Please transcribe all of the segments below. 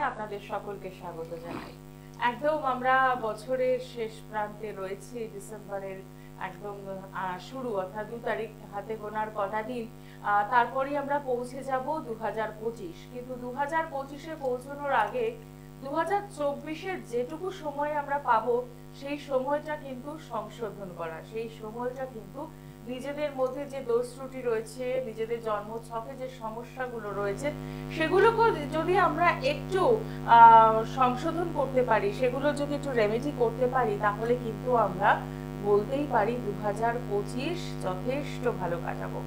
আপনাদের সকলকে স্বাগত জানাই। একদম আমরা বছরের শেষ প্রান্তে রয়েছি, ডিসেম্বরের একদম শুরু, অর্থাৎ 2 তারিখ হাতে গোনার কটা দিন, তারপরেই আমরা পৌঁছে যাব 2025। কিন্তু 2025-এ পৌঁছানোর আগে 2024-এর যেটুকু সময় আমরা পাবো, সেই সময়টা কিন্তু সংশোধন করা, সেই সময়টা কিন্তু নিজেদের মধ্যে যে দোষ ত্রুটি রয়েছে, নিজেদের জন্মছকে যে সমস্যাগুলো রয়েছে, সেগুলোকে যদি আমরা একটু সংশোধন করতে পারি, সেগুলো যদি একটু রেমেডি করতে পারি, তাহলে কিন্তু আমরা বলতেই পারি 2025 যথেষ্ট ভালো কাটাবো।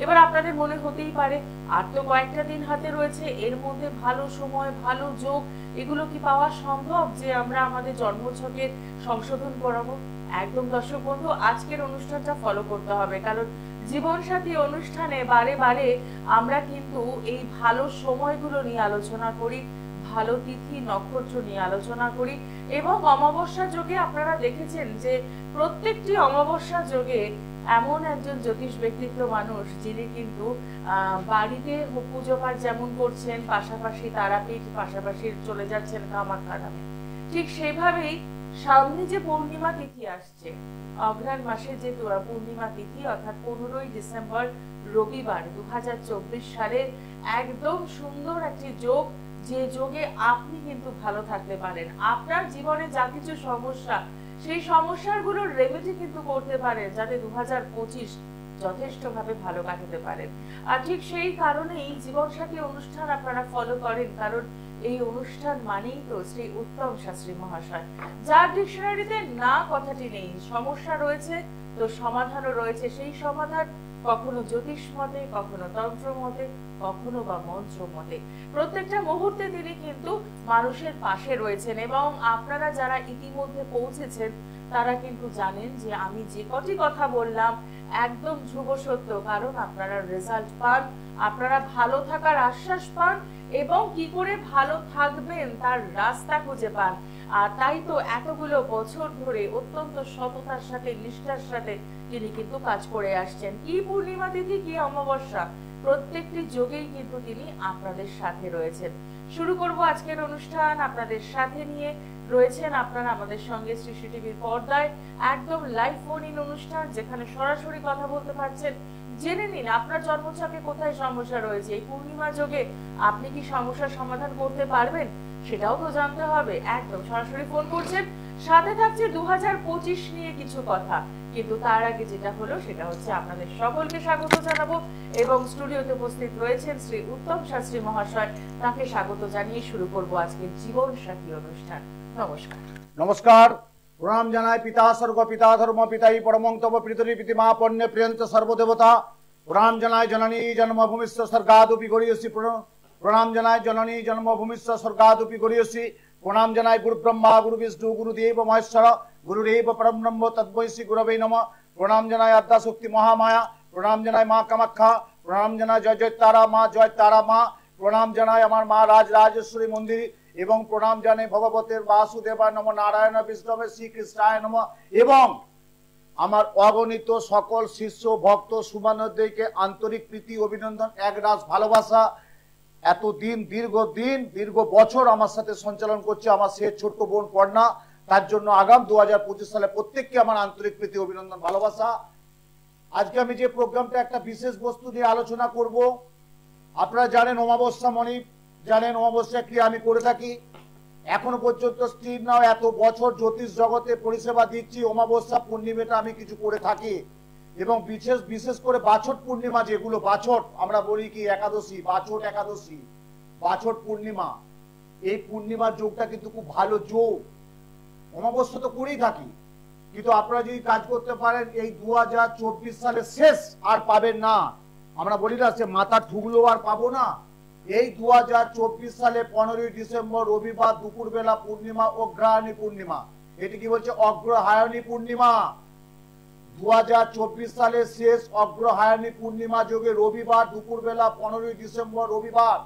এবার আপনাদের মনে হতেই পারে, আর তো কয়েকটা দিন হাতে রয়েছে, এর মধ্যে ভালো সময়, ভালো যোগ, এগুলো কি পাওয়া সম্ভব যে আমরা আমাদের জন্মছকের সংশোধন করাবো? একদম দর্শক বন্ধু, আজকের অনুষ্ঠানটা ফলো করতে হবে, কারণ জীবনসাথী অনুষ্ঠানে বারে বারে আমরা কিন্তু এই ভালো সময়গুলো নিয়ে আলোচনা করি, ভালো তিথি নক্ষত্র নিয়ে আলোচনা করি, এবং অমাবস্যা যোগে আপনারা দেখেছেন যে প্রত্যেকটি অমাবস্যা যোগে এমন একজন জ্যোতিষ ব্যক্তিত্ব মানুষ, যিনি কিন্তু বাড়িতে পুজো পাঠ যেমন করছেন, পাশাপাশি তারাপীঠ, পাশাপাশি চলে যাচ্ছেন কামাখ্যা ধামে। ঠিক সেভাবেই সামনে যে পূর্ণিমা তিথি আসছে, অঘ্রাণ মাসে যে পূর্ণিমা তিথি, অর্থাৎ 15ই ডিসেম্বর রবিবার 2024 সালের একদম সুন্দর একটি যোগ, যে যোগে আপনি কিন্তু ভালো থাকতে পারেন। আপনার জীবনে যা কিছু সমস্যা, সেই সমস্যাগুলোর রেমেডি কিন্তু করতে পারেন, যাতে 2025 যথেষ্টভাবে ভালো কাটাতে পারেন। আর ঠিক সেই কারণেই জীবনসাথী অনুষ্ঠান আপনারা ফলো করেন, কারণ এই অনুষ্ঠান মানেই তো শ্রী উত্তম শাস্ত্রী মহাশয়, যার ডিকশনারিতে না কথাটি নেই। সমস্যা রয়েছে তো সমাধানও রয়েছে, সেই সমাধান কখনো জ্যোতিষ মতে, কখনো তন্ত্র মতে, কখনো বা মন্ত্র মতে। প্রত্যেকটা মুহূর্তে তিনি কিন্তু মানুষের পাশে রয়েছেন, এবং আপনারা যারা ইতিমধ্যে পৌঁছেছেন তারা কিন্তু জানেন যে আমি যে কটি কথা বললাম একদম ধ্রুব সত্য, কারণ আপনারা রেজাল্ট পান, আপনারা ভালো থাকার আশ্বাস পান, এবং কি করে ভালো থাকবেন তার রাস্তা খুঁজে পান। আর তাই তো এতগুলো বছর ধরে অত্যন্ত সততার সাথে, নিষ্ঠার সাথে তিনি কিন্তু কাজ করে আসছেন। কি পূর্ণিমা তিথি, কি অমাবস্যা, প্রত্যেকটি যোগেই কিন্তু তিনি আপনাদের সাথে রয়েছেন। শুরু করব আজকের অনুষ্ঠান আপনাদের সাথে নিয়ে। রয়েছেন আপনারা আমাদের সঙ্গে সৃষ্টি টিভির পর্দায়, একদম লাইভ ফোন ইন অনুষ্ঠান, যেখানে সরাসরি কথা বলতে পারছেন। জেনে নিন আপনার জন্মছকে কোথায় সমস্যা রয়েছে, এই পূর্ণিমা যোগে আপনি কি সমস্যার সমাধান করতে পারবেন, সেটাও তো জানতে হবে। একদম সরাসরি ফোন করছেন, সাথে থাকছে 2025 নিয়ে কিছু কথা। কিন্তু তার আগে যেটা হলো সেটা হচ্ছে আপনাদের সকলকে স্বাগত জানাবো, এবং স্টুডিওতে উপস্থিত রয়েছেন শ্রী উত্তম শাস্ত্রী মহাশয়, তাকে স্বাগত জানিয়ে শুরু করব আজকের জীবন সাথী অনুষ্ঠান। নমস্কার। নমস্কার, প্রণাম জানাই পিতা স্বর্গ, পিতা ধর্ম, পিতাই পরমং তব পিতরি পিতিমা পণ্যে প্রিয়ন্ত সর্বদেবতা। প্রণাম জানাই জননী জন্মভূমিস্য স্বর্গাদপি গরিয়সী, প্রণাম জানাই জননী জন্মভূমিস্য স্বর্গাদপি গরিয়সী। প্রণাম জানাই গুরু ব্রহ্মা, গুরু বিষ্ণু, গুরুদেব মহেশ্বর, গুরুরেব পরম ব্রহ্ম তদ্বৈ শ্রী গুরবে নমঃ। প্রণাম জানাই আদ্যা শক্তি মহামায়া, প্রণাম জানাই মা কামাখ্যা, প্রণাম জানাই জয় জয় তারা মা, জয় তারা মা। প্রণাম জানাই আমার মা রাজরাজেশ্বরী মন্দির, এবং প্রণাম জানাই ভগবতের বাসুদেবায় নমঃ, নারায়ণ বিষ্ণবে শ্রীকৃষ্ণায় নমঃ, এবং আমার অগণিত সকল শিষ্য ভক্ত সুমানদেরকে আন্তরিক প্রীতি অভিনন্দন, একরাশ ভালোবাসা। এতদিন দীর্ঘ বছর আমার সাথে সঞ্চালন করছে আমার সে ছোট্ট বোন পর্ণা, তার জন্য আগাম 2025 সালে প্রত্যেককে আমার আন্তরিক প্রীতি অভিনন্দন ভালোবাসা। আজকে আমি যে প্রোগ্রামটা একটা বিশেষ বস্তু নিয়ে আলোচনা করব। আপনারা জানেন অমাবস্যা মণি, জানেন অমাবস্যা ক্রিয়া আমি করে থাকি, এখনো পর্যন্ত স্থির নয়, এত বছর জ্যোতিষ জগতে পরিষেবা দিচ্ছি, অমাবস্যা পূর্ণিমাটা আমি কিছু করে থাকি। এবং বিশেষ করে বাছট পূর্ণিমা, যেগুলো বাছট আমরা বলি কি একাদশী, বাছট একাদশী, বাছট পূর্ণিমা, এই পূর্ণিমার যোগটা কিন্তু খুব ভালো যোগ। অমাবস্যা তো করেই থাকি, কিন্তু আপনারা যদি কাজ করতে পারেন এই 2024 সালে শেষ আর পাবেন না। আমরা বলি না সে মাথা ঠুকলো আর পাবো না। এই 2024 সালে 15ই ডিসেম্বর রবিবার দুপুরবেলা পূর্ণিমা, অগ্রহায়ণী পূর্ণিমা। এটি কি বলছে? অগ্রহায়ণী পূর্ণিমা। 2024 সালে শেষ অগ্রহায়ণী পূর্ণিমা যোগে রবিবার দুপুরবেলা 15ই ডিসেম্বর রবিবার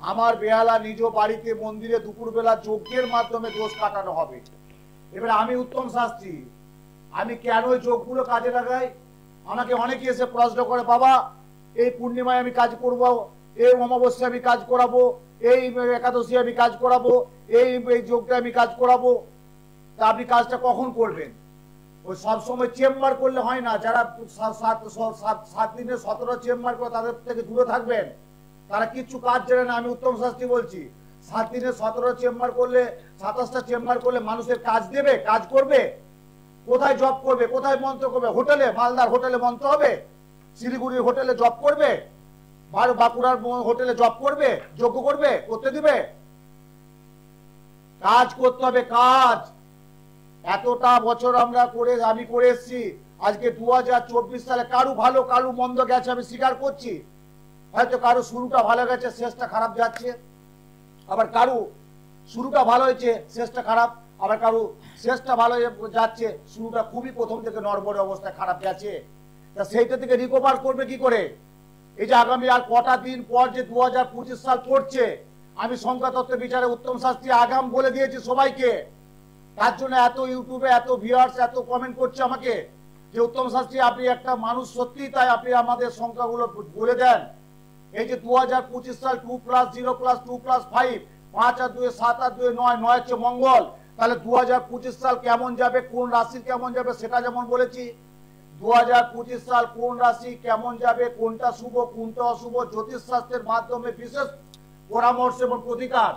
আমার বেহালা নিজ বাড়িতে মন্দিরে দুপুরবেলা যজ্ঞের মাধ্যমে দোষ কাটানো হবে। এবারে আমি উত্তম শাস্ত্রী, আমি কেন ওই যোগগুলো কাজে লাগাই? আমাকে অনেকে এসে প্রশ্ন করে, বাবা এই পূর্ণিমায় আমি কাজ করব, এই অমাবস্যায় আমি কাজ করাবো, এই একাদশী আমি কাজ করাবো, এই এই যোগটা আমি কাজ করাবো, তা আপনি কাজটা কখন করবেন? ওই সবসময় চেম্বার করলে হয় না। যারা 7 দিনে 17 চেম্বার করে তাদের থেকে দূরে থাকবেন, তারা কিচ্ছু কাজ জানে না। আমি উত্তম শাস্ত্রী বলছি, 7 দিনে 17 চেম্বার করলে, 27টা চেম্বার করলে মানুষের কাজ দেবে, কাজ করবে? কোথায় জব করবে, কোথায় মন্ত্র করবে? হোটেলে, মালদার হোটেলে মন্ত্র হবে? শিলিগুড়ির হোটেলে জব করবে? বাঁকুড়ার হোটেলে জব করবে? যোগ্য করবে? করতে দিবে? কাজ করতে হবে, কাজ। এতটা বছর আমি করে এসেছি। আজকে 2024 সালে কারু ভালো কারু মন্দ গেছে, আমি স্বীকার করছি। হয়তো কারু শুরুটা ভালো গেছে, শেষটা খারাপ যাচ্ছে। আবার কারু শুরুটা ভালো হয়েছে, শেষটা খারাপ। আবার কারু শেষটা ভালো যাচ্ছে, শুরুটা খুবই প্রথম থেকে নড়বড়ে অবস্থায় খারাপ গেছে। তা সেইটা থেকে রিকভার করবে কি করে? এই যে আগামী আর কটা দিন পর যে 2025 সাল পড়ছে, আমি সংখ্যাতত্ত্ব বিচারে উত্তম শাস্ত্রী আগাম বলে দিয়েছি সবাইকে। তার জন্য এত ইউটিউবে এত ভিউয়ার্স এত কমেন্ট করছে আমাকে যে উত্তম শাস্ত্রী আপনি একটা মানুষ, সত্যি তাই আপনি আমাদের সংখ্যাগুলো বলে দেন। এই যে 2025 সাল 2+0+2+5, 5 আর 2 7 আর 2 9, 9 হচ্ছে মঙ্গল। তাহলে 2025 সাল কেমন যাবে, কোন রাশি কেমন যাবে সেটা যেমন বলেছি। 2025 সাল কোন রাশি কেমন যাবে, কোনটা শুভ কোনটা অশুভ, জ্যোতিষ শাস্ত্রের মাধ্যমে বিশেষ পরামর্শ এবং প্রতিকার।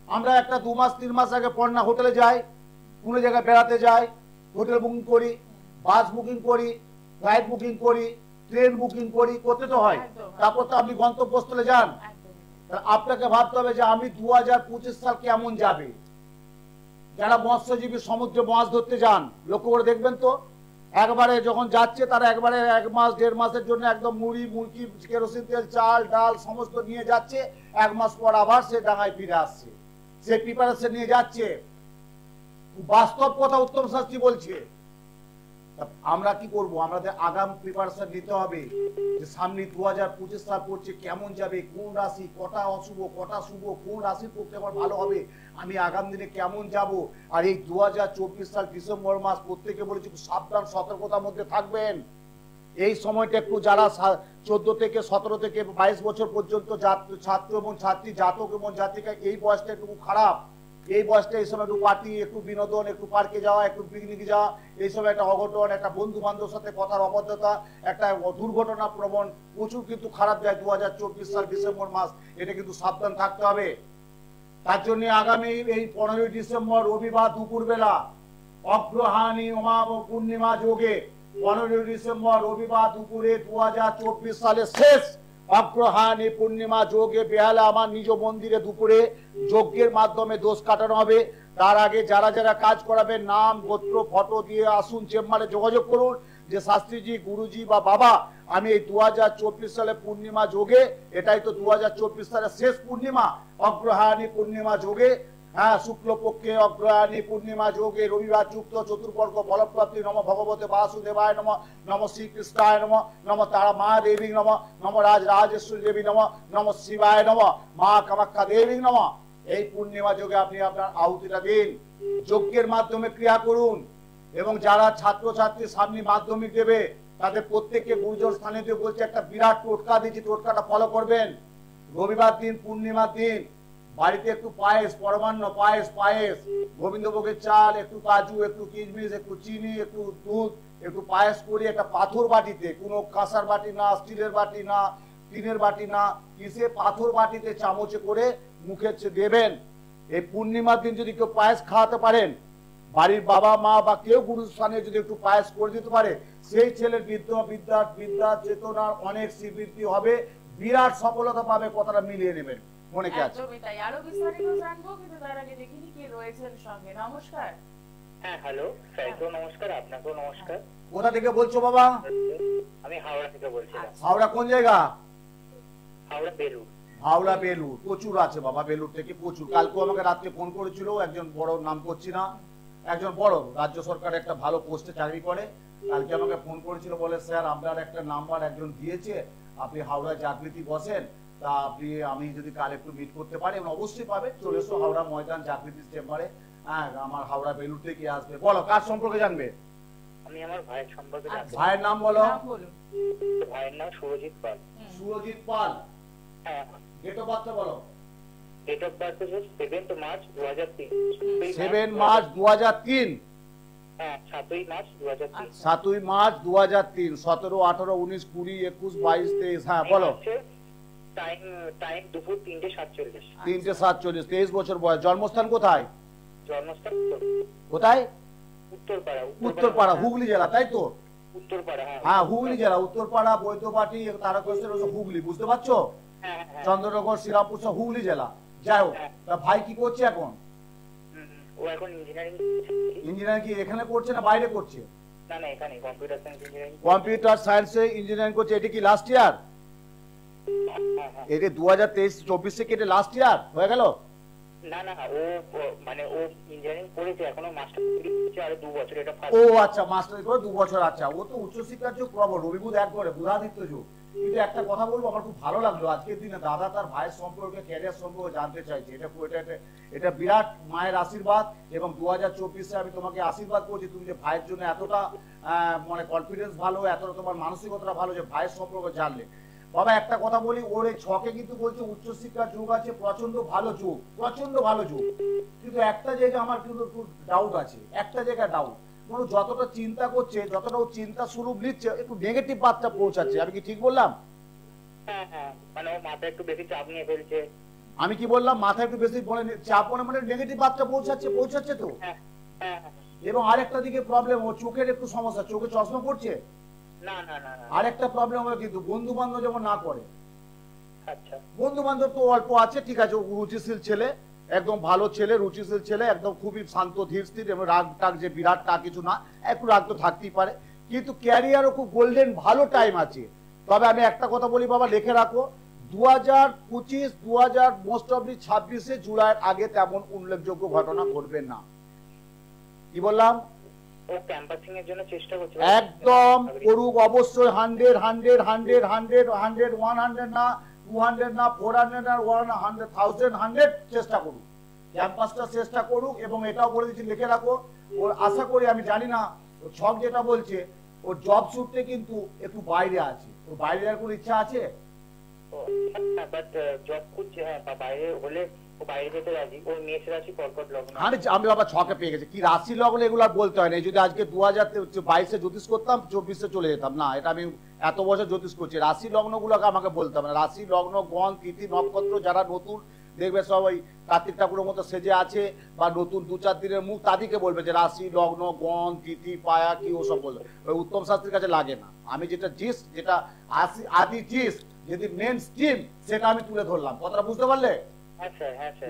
আমরা একটা 2 মাস 3 মাস আগে পড়না হোটেলে যাই, কোনো জায়গায় বেড়াতে যাই, হোটেল বুকিং করি, বাস বুকিং করি, ফ্লাইট বুকিং করি, ট্রেন বুকিং করি, করতে তো হয়। তারপর তো আপনি গন্তব্যস্থলে যান। আপনাকে ভাবতে হবে যে আমি 2025 সাল কেমন যাবে। যারা মৎস্যজীবী সমুদ্রে মাছ ধরতে যান, লক্ষ্য করে দেখবেন তো, একবারে যখন যাচ্ছে তারা একবারে 1 মাস 1.5 মাসের জন্য একদম মুড়ি মুরগি কেরোসিন তেল চাল ডাল সমস্ত নিয়ে যাচ্ছে। 1 মাস পর আবার সে ডাঙায় ফিরে আসছে, সে প্রিপারেশন নিয়ে যাচ্ছে। বাস্তব কথা উত্তম শাস্ত্রী বলছে। আমরা কি করব? আমাদের আগাম প্রিপারেশন নিতে হবে যে সামনে 2025 সাল পড়ছে, কেমন যাবে, কোন রাশি, কটা অশুভ কটা শুভ, কোন রাশির পক্ষে আমার ভালো হবে, আমি আগাম দিনে কেমন যাব। আর এই 2024 সাল ডিসেম্বর মাস প্রত্যেকে বলেছি সাবধান সতর্কতার মধ্যে থাকবেন। এই সময়টা একটু যারা 14 থেকে 17 থেকে 22 বছর পর্যন্ত ছাত্র এবং ছাত্রী, জাতক এবং জাতিকা, এই বয়সটা একটু খারাপ। এই বয়সটা এই সময় একটু পার্টি, একটু বিনোদন, একটু পার্কে যাওয়া, একটু পিকনিকে যাওয়া, এই সময় একটা অঘটন, একটা বন্ধু বান্ধবের সাথে কথার অবদ্ধতা, একটা দুর্ঘটনা প্রবণ প্রচুর কিন্তু খারাপ যায় 2024 সাল ডিসেম্বর মাস। এটা কিন্তু সাবধান থাকতে হবে। তার জন্য আগামী এই 15 ডিসেম্বর রবিবার দুপুর বেলা অগ্রহায়ণী পূর্ণিমা যোগে 15 ডিসেম্বর রবিবার দুপুরে 2024 সালের শেষ অগ্রহায়ণী পূর্ণিমা যোগে বেহালা আমার নিজ মন্দিরে দুপুরে যজ্ঞের মাধ্যমে দোষ কাটানো হবে। তার আগে যারা যারা কাজ করাবে নাম গোত্র ফটো দিয়ে আসুন, চেম্বারে যোগাযোগ করুন যে শাস্ত্রীজি গুরুজি বা বাবা আমি এই 2024 সালে পূর্ণিমা যোগে, এটাই তো 2024 সালের শেষ পূর্ণিমা, অগ্রহায়ণী পূর্ণিমা যোগে, হ্যাঁ শুক্লপক্ষে অগ্রহায়ণী পূর্ণিমা যোগে রবিবার যুক্ত চতুর্বর্গ ফলপ্রাপ্তি। নম ভগবতে বাসুদেবায় নম, নম শ্রীকৃষ্ণায় নম, নম তারা মা দেবী নম, নম রাজরাজেশ্বরী দেবী নম, নম শিবায় নম, মা কামাখ্যা দেবী নম। এই পূর্ণিমা যোগে আপনি আপনার আহুতিটা দিন, যজ্ঞের মাধ্যমে ক্রিয়া করুন। এবং যারা ছাত্রছাত্রী সামনে মাধ্যমিক দেবে তাদের প্রত্যেককে গুরুজন স্থানে দিয়ে বলছে একটা বিরাট টোটকা দিচ্ছি, টোটকাটা ফলো করবেন। রবিবার দিন পূর্ণিমার দিন বাড়িতে একটু পায়েস, পরমান্ন পায়েস, গোবিন্দভোগের চাল, একটু কাজু, একটু কিশমিশ, একটু চিনি, একটু দুধ, একটু পায়েস করে একটা পাথর বাটিতে, কোনো কাঁসার বাটি না, স্টিলের বাটি না, টিনের বাটি না, কিসে পাথর বাটিতে চামচে করে মুখে দেবেন। এই পূর্ণিমার দিন যদি কেউ পায়েস খাওয়াতে পারেন, বাড়ির বাবা মা বা কেউ গুরু স্থানে যদি একটু পায়েস করে দিতে পারে, সেই ছেলের বিদ্যা চেতনার অনেক শ্রীবৃদ্ধি হবে, বিরাট সফলতা পাবে। কথাটা মিলিয়ে নেবেন, মনে কি আছে? একদমই তাই। আরো বিস্তারিত জানবো, কিন্তু তার আগে দেখিনি কে রয়েছেন সঙ্গে। নমস্কার। হ্যাঁ হ্যালো স্যারকেও নমস্কার, আপনাকেও নমস্কার। কোথা থেকে বলছো বাবা? আমি হাওড়া থেকে বলছিলাম। হাওড়া কোন জায়গা? হাওড়া বেলুর। হাওড়া বেলুর প্রচুর আছে বাবা, বেলুর থেকে প্রচুর। কালকে আমাকে রাত্রে ফোন করেছিল একজন বড়, নাম করছি না, একজন বড় রাজ্য সরকারের একটা ভালো পোস্টে চাকরি করে। কালকে আমাকে ফোন করেছিল, বলে স্যার আপনার একটা নাম্বার একজন দিয়েছে, আপনি হাওড়া জাগৃতি বসেন, তা আপনি আমি যদি কাল একটু মিট করতে পারি, অবশ্যই পাবে, চলে এসো হাওড়া ময়দান জাগৃতি চেম্বারে। হ্যাঁ আমার হাওড়া বেলুর থেকে আসবে। বলো কার সম্পর্কে জানবে? আমি আমার ভাইয়ের সম্পর্কে জানতে। ভাইয়ের নাম বলো। ভাইয়ের নাম সুরজিৎ পাল। সুরজিৎ পাল। হ্যাঁ। ডেট অফ বার্থ বলো। ডেট অফ বার্থ হচ্ছে 7 মার্চ 2003। 7 মার্চ 2003। হ্যাঁ, 7 মার্চ 2003। 7 মার্চ 2003। 17, 18, 19, 20, 21, 22, 23। হ্যাঁ বলো। টাইম দুপুর 3:47। 3:47, 23 বছর বয়স। জন্মস্থান কোথায়? জন্মস্থান কোথায়? উত্তরপাড়া। উত্তরপাড়া, হুগলি জেলা, তাই তো? উত্তরপাড়া, হ্যাঁ হুগলি জেলা, উত্তরপাড়া, বৈদ্যবাটি, তারকেশ্বর, ওসব হুগলি, বুঝতে পারছো? হ্যাঁ, হ্যাঁ। চন্দ্রনগর, শ্রীরামপুর সব হুগলি জেলা। যাই হোক, তা ভাই কি করছে এখন? ও এখন ইঞ্জিনিয়ারিং। ইঞ্জিনিয়ারিং কি এখানে করছে না বাইরে করছে? না না, এখানে কম্পিউটার সায়েন্স ইঞ্জিনিয়ারিং। কম্পিউটার সায়েন্সে ইঞ্জিনিয়ারিং করছে। এটা কি লাস্ট ইয়ার? এটা 2023-24 থেকে এটা লাস্ট ইয়ার হয়ে গেল? না না, ও ইঞ্জিনিয়ারিং করেছে, এখনো মাস্টার ডিগ্রি করছে, আর 2 বছর এটা ফার্স্ট। ও আচ্ছা, মাস্টার করে 2 বছর। আচ্ছা, ও তো উচ্চশিক্ষার যুগ প্রবল, রবিবুধ এক করে, বুধাদিত্য যুগ। কিন্তু একটা কথা বলবো, আমার খুব ভালো লাগলো আজকের দিনে দাদা তার ভাইয়ের সম্পর্কে, ক্যারিয়ার সম্পর্কে জানতে চাইছে। এটা বিরাট মায়ের আশীর্বাদ। এবং 2024-এ আমি তোমাকে আশীর্বাদ করছি, তুমি যে ভাইয়ের জন্য এতটা মানে কনফিডেন্স ভালো, এতটা তোমার মানসিকতা ভালো যে ভাইয়ের সম্পর্কে জানলে। বাবা একটা কথা বলি, ওর এই ছকে কিন্তু বলছে উচ্চশিক্ষার যুগ আছে, প্রচন্ড ভালো যুগ, প্রচন্ড ভালো যুগ। কিন্তু একটা জায়গায় আমার কিন্তু একটু ডাউট আছে, একটা জায়গায় ডাউট। মানে যতটা চিন্তা করছে, যতটা ও চিন্তা স্বরূপ নিচ্ছে, একটু নেগেটিভ বার্তা পৌঁছাচ্ছে। আমি কি ঠিক বললাম? হ্যাঁ হ্যাঁ, মানে ও মাথায় একটু বেশি চাপ নিয়ে ফেলছে। আমি কি বললাম? মাথায় একটু বেশি চাপ মানে নেগেটিভ বার্তা পৌঁছাচ্ছে তো। হ্যাঁ হ্যাঁ। এবং আরেকটা দিকে প্রবলেম, ও চোখের একটু সমস্যা, চোখে চশমা পড়ছে। না না না না। আরেকটা প্রবলেম হলো কিন্তু বন্ধু বান্ধব যেমন না করে। আচ্ছা, বন্ধু বান্ধব তো অল্প আছে, ঠিক আছে, ও রুচিশীল ছেলে, একদম ভালো ছেলে, রুচিশীল ছেলে, একদম খুবই শান্ত ধীর স্থির, এবং রাগ টাগ যে বিরাট টা কিছু না, একটু রাগ তো থাকতেই পারে। কিন্তু ক্যারিয়ারও খুব গোল্ডেন ভালো টাইম আছে। তবে আমি একটা কথা বলি বাবা, লিখে রাখো, 2025, মোস্ট অফলি 26-এ জুলাইয়ের আগে তেমন উল্লেখযোগ্য ঘটনা ঘটবে না। কি বললাম? ও ক্যাম্পাসিং এর জন্য চেষ্টা করছে। একদম করুক অবশ্যই, 100 100 100 100 100 100 না, 200 না, 400 না, 100 1000 100 চেষ্টা করুক, ক্যাম্পাসটা চেষ্টা করুক। এবং এটাও বলে দিচ্ছি, লিখে রাখো, ওর আশা করি, আমি জানি না ও ছক যেটা বলছে, ওর জব সূত্রে কিন্তু একটু বাইরে আছে। ওর বাইরে যাওয়ার কোনো ইচ্ছা আছে? বাট জব করছে, হ্যাঁ, বা বাইরে হলে ও বাইরে যেতে রাজি। ওর মেষ রাশি কর্কট লগ্ন। আমি বাবা ছকে পেয়ে গেছি। কি রাশি লগ্ন এগুলো আর বলতে হয় না। যদি আজকে 2022-এ জ্যোতিষ করতাম, 24-এ চলে যেতাম না। এটা আমি এত বছর জ্যোতিষ করছি। রাশি লগ্নগুলোকে আমাকে বলতে হবে না। রাশি লগ্ন, গণ, তিথি, নক্ষত্র, যারা নতুন দেখবে সব ওই কার্তিক ঠাকুরের মতো সেজে আছে, বা নতুন 2-4 দিনের মুখ, তাদেরকে বলবে যে রাশি লগ্ন, গণ, তিথি, পায়া কি ওসব বলবে। ওই উত্তম শাস্ত্রীর কাছে লাগে না। আমি যেটা যেটা আদি যদি মেন স্ট্রিম, সেটা আমি তুলে ধরলাম। কথাটা বুঝতে পারলে?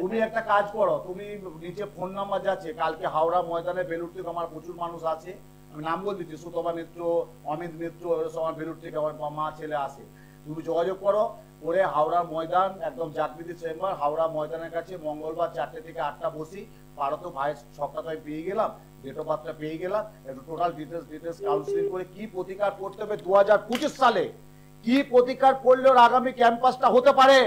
তুমি একটা কাজ করো, তুমি নিচে ফোন নাম্বার যাচ্ছে, কালকে হাওড়া ময়দানে বেলুড় থেকে আমার প্রচুর মানুষ আছে, আমি নাম বলে দিচ্ছি, সুতপা মিত্র, অমিত মিত্র, আমার বেলুড় থেকে আমার মা ছেলে আসে। তুমি যোগাযোগ করো করে হাওড়া ময়দান, একদম জাগৃতি চেম্বার, হাওড়া ময়দানের কাছে, মঙ্গলবার 4টে থেকে 8টা বসি। পারো তো ভাইয়ের ছকটা তো আমি পেয়ে গেলাম, ডেট অফ বার্থটা পেয়ে গেলাম, একটু টোটাল ডিটেলস কাউন্সিলিং করে কি প্রতিকার করতে হবে 2025 সালে, কি প্রতিকার করলে ওর আগামী ক্যাম্পাসটা হতে পারে,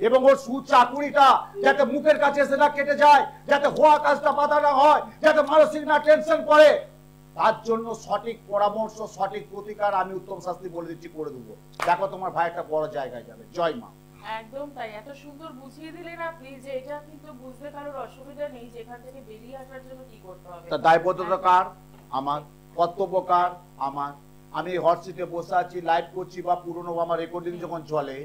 এবং ওর সুচাকুরিটা যাতে মুখের কাছে এসে না কেটে যায়, যাতে হওয়া কাজটা বাধা না হয়, যাতে মানসিক না টেনশন করে, তার জন্য সঠিক পরামর্শ, সঠিক প্রতিকার আমি উত্তম শাস্ত্রী বলে দিচ্ছি, করে দেবো। দেখো তোমার ভাই একটা বড় জায়গায় যাবে। জয় মা। একদম তাই, এত সুন্দর বুঝিয়ে দিলেন আপনি যে এটা কিন্তু বুঝতে কারোর অসুবিধা নেই, যেখান থেকে বেরিয়ে আসার জন্য কি করতে হবে। তা দায়বদ্ধতা কার? আমার। কর্তব্য কার? আমার। আমি হট সিটে বসে আছি, লাইভ করছি, বা পুরনো আমার রেকর্ডিং যখন চলে,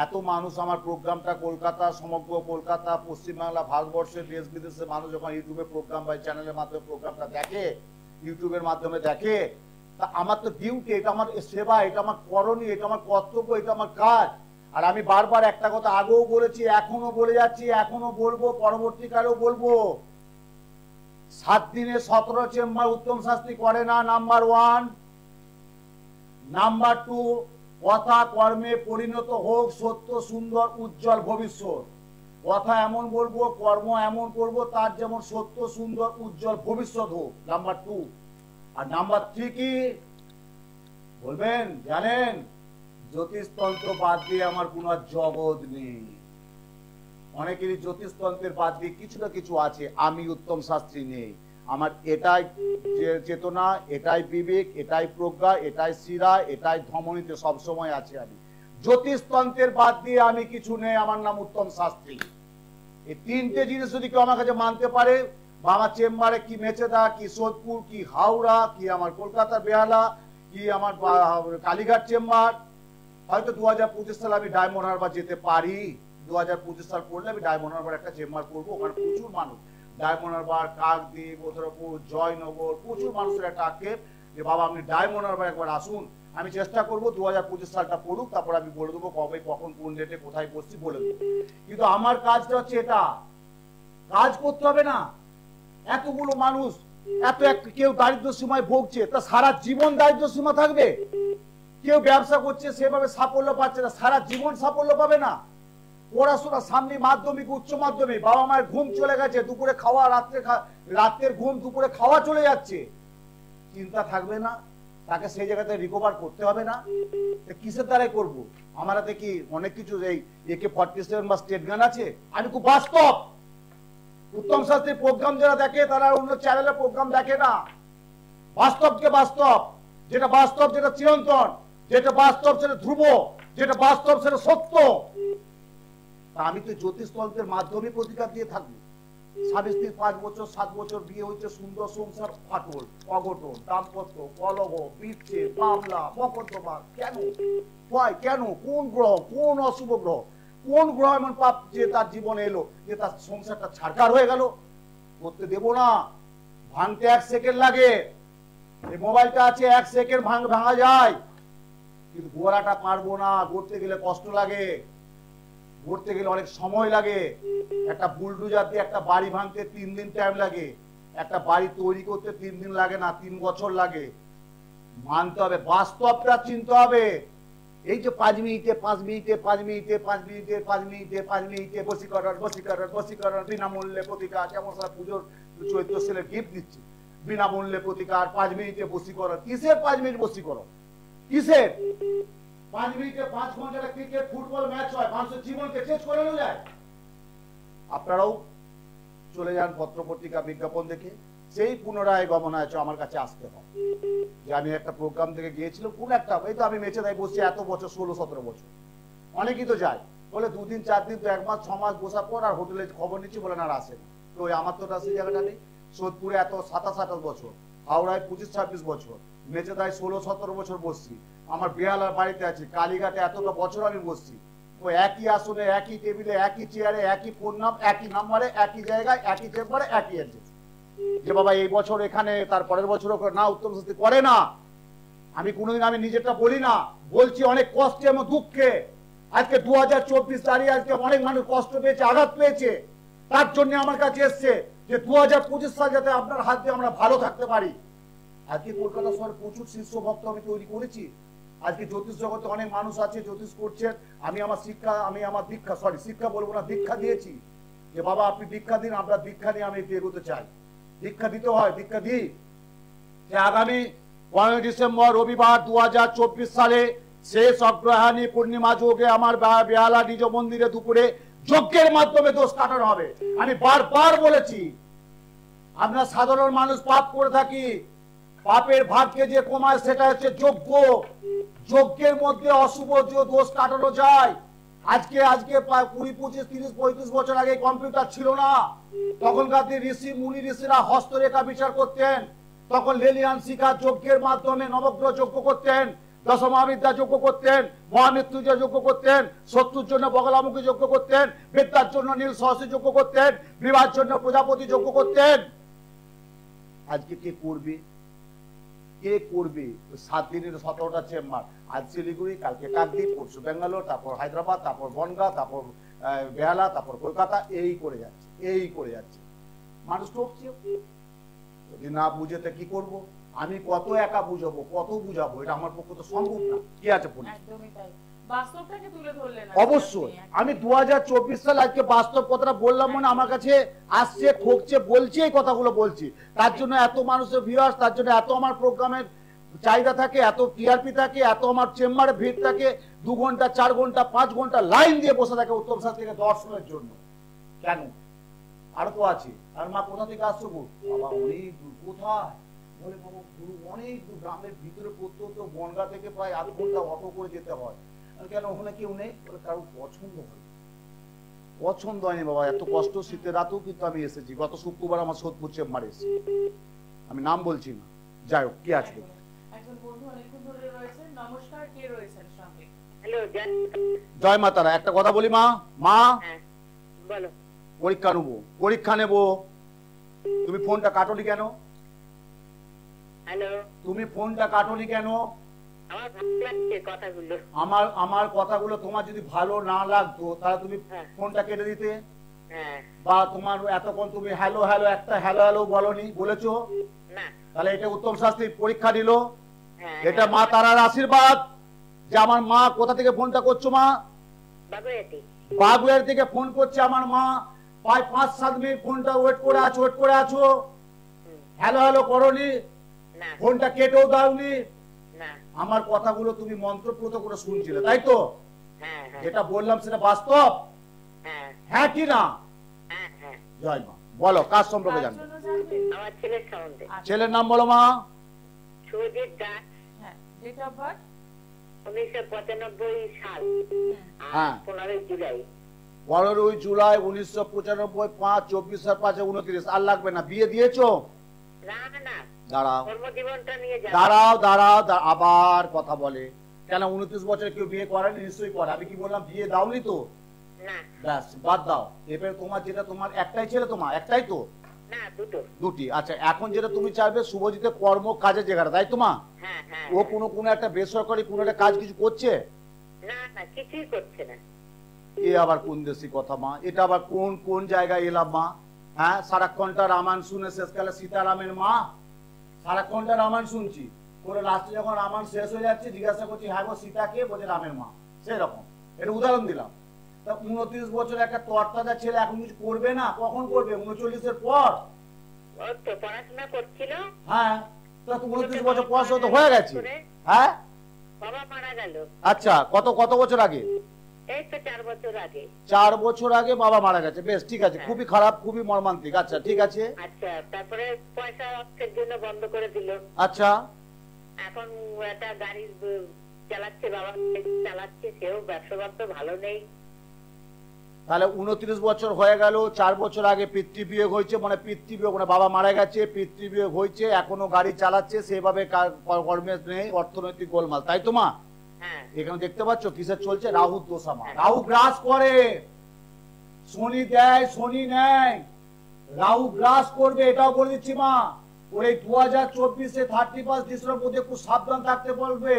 এত মানুষ আমার প্রোগ্রামটা কলকাতা, সমগ্র কলকাতা, পশ্চিমবাংলা, ভারতবর্ষের দেশ বিদেশের মানুষ যখন ইউটিউবে প্রোগ্রাম বা চ্যানেলের মাধ্যমে প্রোগ্রামটা দেখে, ইউটিউবের মাধ্যমে দেখে, তা আমার তো ডিউটি, এটা আমার সেবা, এটা আমার করণীয়, এটা আমার কর্তব্য, এটা আমার কাজ। আর আমি বারবার একটা কথা আগেও বলেছি, এখনো বলে যাচ্ছি, এখনো বলবো, পরবর্তীকালেও বলবো, 7 দিনে 17 চেম্বার উত্তম শাস্ত্রী করে না, নাম্বার 1। নাম্বার 2, কথা কর্মে পরিণত হোক সত্য, সুন্দর, উজ্জ্বল ভবিষ্যৎ। কথা এমন বলবো, কর্ম এমন করব, তার যেমন সত্য, সুন্দর, উজ্জ্বল ভবিষ্যৎ হোক, নাম্বার 2। আর নাম্বার 3 কি বলবেন জানেন? জ্যোতিষতন্ত্র বাদ দিয়ে আমার কোন জগৎ নেই। অনেকেরই জ্যোতিষতন্ত্রের বাদ দিয়ে কিছু না কিছু আছে, আমি উত্তম শাস্ত্রী নেই। আমার এটাই চেতনা, এটাই বিবেক, এটাই প্রজ্ঞা, এটাই শিরা, এটাই ধমনীতে সবসময় আছে। আমি জ্যোতিষতন্ত্রের বাদ দিয়ে আমি কিছু নেই, আমার নাম উত্তম শাস্ত্রী। এই তিনটে জিনিস যদি কেউ আমার কাছে মানতে পারে, বা আমার চেম্বারে কি মেচেদা, কি সোদপুর, কি হাওড়া, কি আমার কলকাতার বেহালা, কি আমার কালীঘাট চেম্বার, হয়তো 2025 সালে আমি ডায়মন্ড হারবার যেতে পারি। 2025 সাল পড়লে আমি ডায়মন্ড হারবার একটা চেম্বার করবো। ওখানে প্রচুর মানুষ, ডায়মন্ড হারবার, কাকদ্বীপ, মথুরাপুর, জয়নগর, প্রচুর মানুষের একটা আক্ষেপ যে বাবা আপনি ডায়মন্ড হারবার একবার আসুন। আমি চেষ্টা করবো 2025 সালটা পড়ুক, তারপর আমি বলে দেবো কবে, কখন, কোন ডেটে, কোথায় বসছি বলে দেবো। কিন্তু আমার কাজটা হচ্ছে এটা, কাজ করতে হবে না। এতগুলো মানুষ, কেউ দারিদ্র সীমায় ভুগছে, তা সারা জীবন দারিদ্র সীমা থাকবে? কেউ ব্যবসা করছে সেভাবে সাফল্য পাচ্ছে না, সারা জীবন সাফল্য পাবে না। পড়াশোনা সামনে, মাধ্যমিক, উচ্চ মাধ্যমিক, বাবা মায়ের ঘুম চলে গেছে, দুপুরে খাওয়া, রাত্রের ঘুম, দুপুরে খাওয়া চলে যাচ্ছে, চিন্তা থাকবে না? তাকে সেই জায়গাতে রিকভার করতে হবে না? কিসের দ্বারাই করবো? আমার হাতে কি অনেক কিছু, এই AK-47 বা স্টেট গান আছে? আমি খুব বাস্তব। উত্তম শাস্ত্রীর প্রোগ্রাম যারা দেখে তারা অন্য চ্যানেলের প্রোগ্রাম দেখে না। বাস্তবকে বাস্তব, যেটা বাস্তব যেটা চিরন্তন, যেটা বাস্তব সেটা ধ্রুব, যেটা বাস্তব সেটা সত্য। আমি তো জ্যোতিষতন্ত্রের মাধ্যমে প্রতিকার দিয়ে থাকবো। স্বামী স্ত্রীর 5 বছর 7 বছর বিয়ে হচ্ছে, সুন্দর সংসার, ফাটল, অঘটন, দাম্পত্য কলহ, বিচ্ছেদ, মামলা, মকদ্দমা। কেন? কেন? কোন গ্রহ, কোন অশুভ গ্রহ, কোন গ্রহ এমন পাপ যে তার জীবনে এলো যে তার সংসারটা ছাড়কার হয়ে গেল? করতে দেব না। ভাঙতে 1 সেকেন্ড লাগে। এই মোবাইলটা আছে, 1 সেকেন্ড ভাঙা যায়, কিন্তু গোড়াটা পারবো না। গড়তে গেলে কষ্ট লাগে, গড়তে গেলে অনেক সময় লাগে। একটা বুলডোজার দিয়ে একটা বাড়ি ভাঙতে 3 দিন টাইম লাগে, একটা বাড়ি তৈরি করতে 3 দিন লাগে না, 3 বছর লাগে। মানতে হবে, বাস্তবটা চিনতে হবে। এই যে 5 মিনিটে 5 মিনিটে 5 মিনিটে 5 মিনিটে 5 মিনিটে 5 মিনিটে বশীকরণ বিনামূল্যে প্রতিকার, যেমন স্যার পুজোর চৈত্র সেলের গিফট দিচ্ছে, বিনামূল্যে প্রতিকার, 5 মিনিটে বশীকরণ। কিসের 5 মিনিট বশীকরণ? কিসের 5 মিনিটে 5 ঘন্টা ক্রিকেট ফুটবল ম্যাচ হয়, মানুষের জীবনকে শেষ করে যায়। আপনারাও চলে যান পত্র পত্রিকা বিজ্ঞাপন দেখে, সেই পুনরায় গমনায় আমার কাছে আসতে হয়। যে আমি একটা প্রোগ্রাম থেকে গিয়েছিলাম, কোন একটা, এই তো আমি মেচেদায় বসছি এত বছর, 16-17 বছর। অনেকেই তো যায়, বলে 2 দিন 4 দিন, তো 1 মাস 6 মাস বসার পর আর হোটেলে খবর নিচ্ছি, বলে না আসে না। তো আমার তো সেই জায়গাটা নেই। সোদপুরে এত 27-28 বছর, হাওড়ায় 25-26 বছর, মেচেদায় 16-17 বছর বসছি। আমার বেহালার বাড়িতে আছি, কালীঘাটে এতটা বছর আমি বসছি। তো একই আসনে, একই টেবিলে, একই চেয়ারে, একই ফোন নাম, একই নাম্বারে, একই জায়গায়, একই চেম্বারে, একই অ্যাড্রেস। যে বাবা এই বছর এখানে, তার পরের বছরও না, উত্তম শাস্ত্রী করে না। আমি কোনোদিন আমি নিজেরটা বলি না, বলছি অনেক কষ্টে এবং দুঃখে। আজকে 2024 দাঁড়িয়ে আজকে অনেক মানুষ কষ্ট পেয়েছে, আঘাত পেয়েছে, তার জন্য আমার কাছে এসছে যে 2025 সাল যাতে আপনার হাত দিয়ে আমরা ভালো থাকতে পারি। আজকে কলকাতা শহরে প্রচুর শিষ্য ভক্ত আমি তৈরি করেছি। আজকে জ্যোতিষ জগতে অনেক মানুষ আছে, জ্যোতিষ করছেন। আমি আমার শিক্ষা বলবো না, দীক্ষা দিয়েছি যে বাবা আপনি দীক্ষা দিন, আপনার দীক্ষা নিয়ে আমি এগোতে চাই। দীক্ষা দিতে হয়, দীক্ষা দিই। যে আগামী 15 ডিসেম্বর রবিবার 2024 সালে শেষ অগ্রহায়ণী পূর্ণিমা যোগে আমার বেহালা নিজ মন্দিরে দুপুরে যজ্ঞের মাধ্যমে দোষ কাটানো হবে। আমি বারবার বলেছি, আমরা সাধারণ মানুষ পাপ করে থাকি, পাপের ভাগকে যে কমায় সেটা হচ্ছে যজ্ঞ। যজ্ঞের মধ্যে অশুভ দোষ কাটানো যায়। আজকে 20, 25, 30, 35 বছর আগে কম্পিউটার ছিল না। তখনকার ঋষি মুনি ঋষিরা হস্তরেখা বিচার করতেন। তখন লেলিয়ান শিখা যজ্ঞের মাধ্যমে নবগ্রহ যজ্ঞ করতেন, দশমহাবিদ্যা যজ্ঞ করতেন, মহামৃত্যুঞ্জয় যজ্ঞ করতেন, শত্রুর জন্য বগলামুখী যজ্ঞ করতেন, বিদ্যার জন্য নীল সহস্রী যজ্ঞ করতেন, বিবাহের জন্য প্রজাপতি যজ্ঞ করতেন। আজকে কে করবে? কে করবে? 7 দিনের 17টা চেম্বার, আজ শিলিগুড়ি, কালকে কাকদ্বীপ, পরশু ব্যাঙ্গালোর, তারপর হায়দ্রাবাদ, তারপর বনগাঁ, তারপর বেহালা, তারপর কলকাতা, এই করে যাচ্ছে। মানুষ টপছে। যদি না বুঝেতে কি করব? আমি কত একা বুঝাবো, কত বুঝাবো? এটা আমার পক্ষে তো সম্ভব না। কি আছে বলি? একদমই তাই, বাস্তবটাকে তুলে ধরলেন। অবশ্যই আমি 2024 সাল আজকে বাস্তব কথাটা বললাম, মানে আমার কাছে আসছে, ঠকছে, বলছে, এই কথাগুলো বলছি। তার জন্য এত মানুষের ভিউয়ার্স, তার জন্য এত আমার প্রোগ্রামের চাহিদা থাকে, এত টিআরপি থাকে, এত আমার চেম্বারে ভিড় থাকে। 2 ঘন্টা 4 ঘন্টা 5 ঘন্টা লাইন দিয়ে বসে থাকে উত্তম শাস্ত্রীকে দর্শনের জন্য। কেন? আরো তো আছে। আর মা কোথা থেকে আসছো? বাবা অনেক দূর। কোথায়? বলে বাবা অনেক দূর, গ্রামের ভিতরে পড়তে হতো, বনগাঁ থেকে প্রায় 8 ঘন্টা অটো করে যেতে হয়। কেন? ওখানে কেউ নেই? কারো পছন্দ হয়, পছন্দ হয়নি বাবা, এত কষ্ট শীতের রাতেও কিন্তু আমি এসেছি। গত শুক্রবার আমার সোদপুর চেম্বারে এসেছি, আমি নাম বলছি না। যাই হোক, কি আছে? একজন বন্ধু অনেকক্ষণ ধরে রয়েছেন। নমস্কার, কে রয়েছেন সঙ্গে? হ্যালো, জয় মাতারা। একটা কথা বলি মা, মা হ্যাঁ বলো। পরীক্ষা নেবো, পরীক্ষা নেবো। তুমি ফোনটা কাটোনি কেন? হ্যালো, তুমি ফোনটা কাটোনি কেন? আমার ভালো লাগছে কথাগুলো। আমার কথাগুলো তোমার যদি ভালো না লাগতো তাহলে তুমি হ্যাঁ। ফোনটা কেটে দিতে, হ্যাঁ বা তোমার এতক্ষণ তুমি হ্যালো হ্যালো একটা হ্যালো হ্যালো বলনি, বলেছো? না, তাহলে এটা উত্তম শাস্ত্রী পরীক্ষা দিল। হ্যাঁ এটা মা তারার আশীর্বাদ যে আমার মা কোথা থেকে ফোনটা করছো মা? বাগুয়াটি। বাগুয়ার থেকে ফোন করছে আমার মা। প্রায় 5-7 মিনিট ফোনটা ওয়েট করে আছো। হ্যালো হ্যালো করনি, না ফোনটা কেটেও দাওনি। না, আমার কথাগুলো তুমি মন্ত্রপ্রত করে শুনছিলে, তাই তো? হ্যাঁ হ্যাঁ যেটা বললাম সেটা বাস্তব, হ্যাঁ হ্যাঁ কি না? হ্যাঁ হ্যাঁ। জয় মা। বলো কাজ সম্পর্কে কার জানবে। জন্য জানবেন? আমার ছেলের সম্বন্ধে। ছেলের নাম বলো মা। সুজিত দাস, হ্যাঁ, ডেট অফ বার্থ? 1995 সাল, হ্যাঁ। 15 জুলাই। 15 জুলাই 1995, 5/24/5/29। আর লাগবে না। বিয়ে দিয়েছো? না না, দাঁড়াও কর্মজীবনটা নিয়ে যাবো। দাঁড়াও, আবার কথা বলে কেন? 29 বছরে কেউ বিয়ে করেনি? নিশ্চয়ই করে। আমি কি বললাম বিয়ে দাওনি তো? না ব্যাস, বাদ দাও। এবারে তোমার যেটা, তোমার একটাই ছেলে, তোমার একটাই তো? না, দুটো। দুটি। আচ্ছা, এখন যেটা তুমি চাইবে শুভজিতের কর্ম কাজের জায়গাটা, তাই তো মা? হ্যাঁ হ্যাঁ। ও কোনো একটা বেসরকারি কোনো একটা কাজ কিছু করছে? না না, কিছুই করছে না। এ আবার কোন দেশি কথা মা? এটা আবার কোন জায়গায় এলাম মা? হ্যাঁ, সারাক্ষণটা রামায়ণ শুনে শেষকালে সীতারামের মা। সারাক্ষণটা রামায়ণ শুনছি, করে লাস্টে যখন রামায়ণ শেষ হয়ে যাচ্ছে জিজ্ঞাসা করছি হ্যাঁ গো সীতা কে? বলছে রামের মা। সেরকম এটা উদাহরণ দিলাম। তা 29 বছর একটা তরতাজা ছেলে এখন কিছু করবে না? কখন করবে? 39-এর পর। ও তো পড়াশোনা করছিল। হ্যাঁ, তা 29 বছর পয়সা তো হয়ে গেছে। হ্যাঁ, বাবা মারা গেল। আচ্ছা, কত বছর আগে? এই তো 4 বছর আগে। 4 বছর আগে বাবা মারা গেছে। বেশ, ঠিক আছে। খুবই খারাপ, খুবই মর্মান্তিক। আচ্ছা, ঠিক আছে। আচ্ছা, তারপরে পয়সা অর্থের জন্য বন্ধ করে দিল। আচ্ছা, এখন একটা গাড়ি চালাচ্ছে, বাবা চালাচ্ছে, সেও ব্যবসা বাণিজ্য ভালো নেই। তাহলে 29 বছর হয়ে গেল। 4 বছর আগে পিতৃবিয়োগ হয়েছে, মানে পিতৃবিয়োগ মানে বাবা মারা গেছে, পিতৃবিয়োগ হয়েছে, এখনো গাড়ি চালাচ্ছে, সেভাবে কর্মে নেই, অর্থনৈতিক গোলমাল, তাই তো মা? হ্যাঁ এখানে দেখতে পাচ্ছ কিসের চলছে? রাহু দোষা মা। রাহু গ্রাস করে, শনি দেয় শনি নেয়, রাহু গ্রাস করবে, এটাও বলে দিচ্ছি মা। ওর এই 2024-এ 31 ডিসেম্বর মধ্যে খুব সাবধান থাকতে বলবে।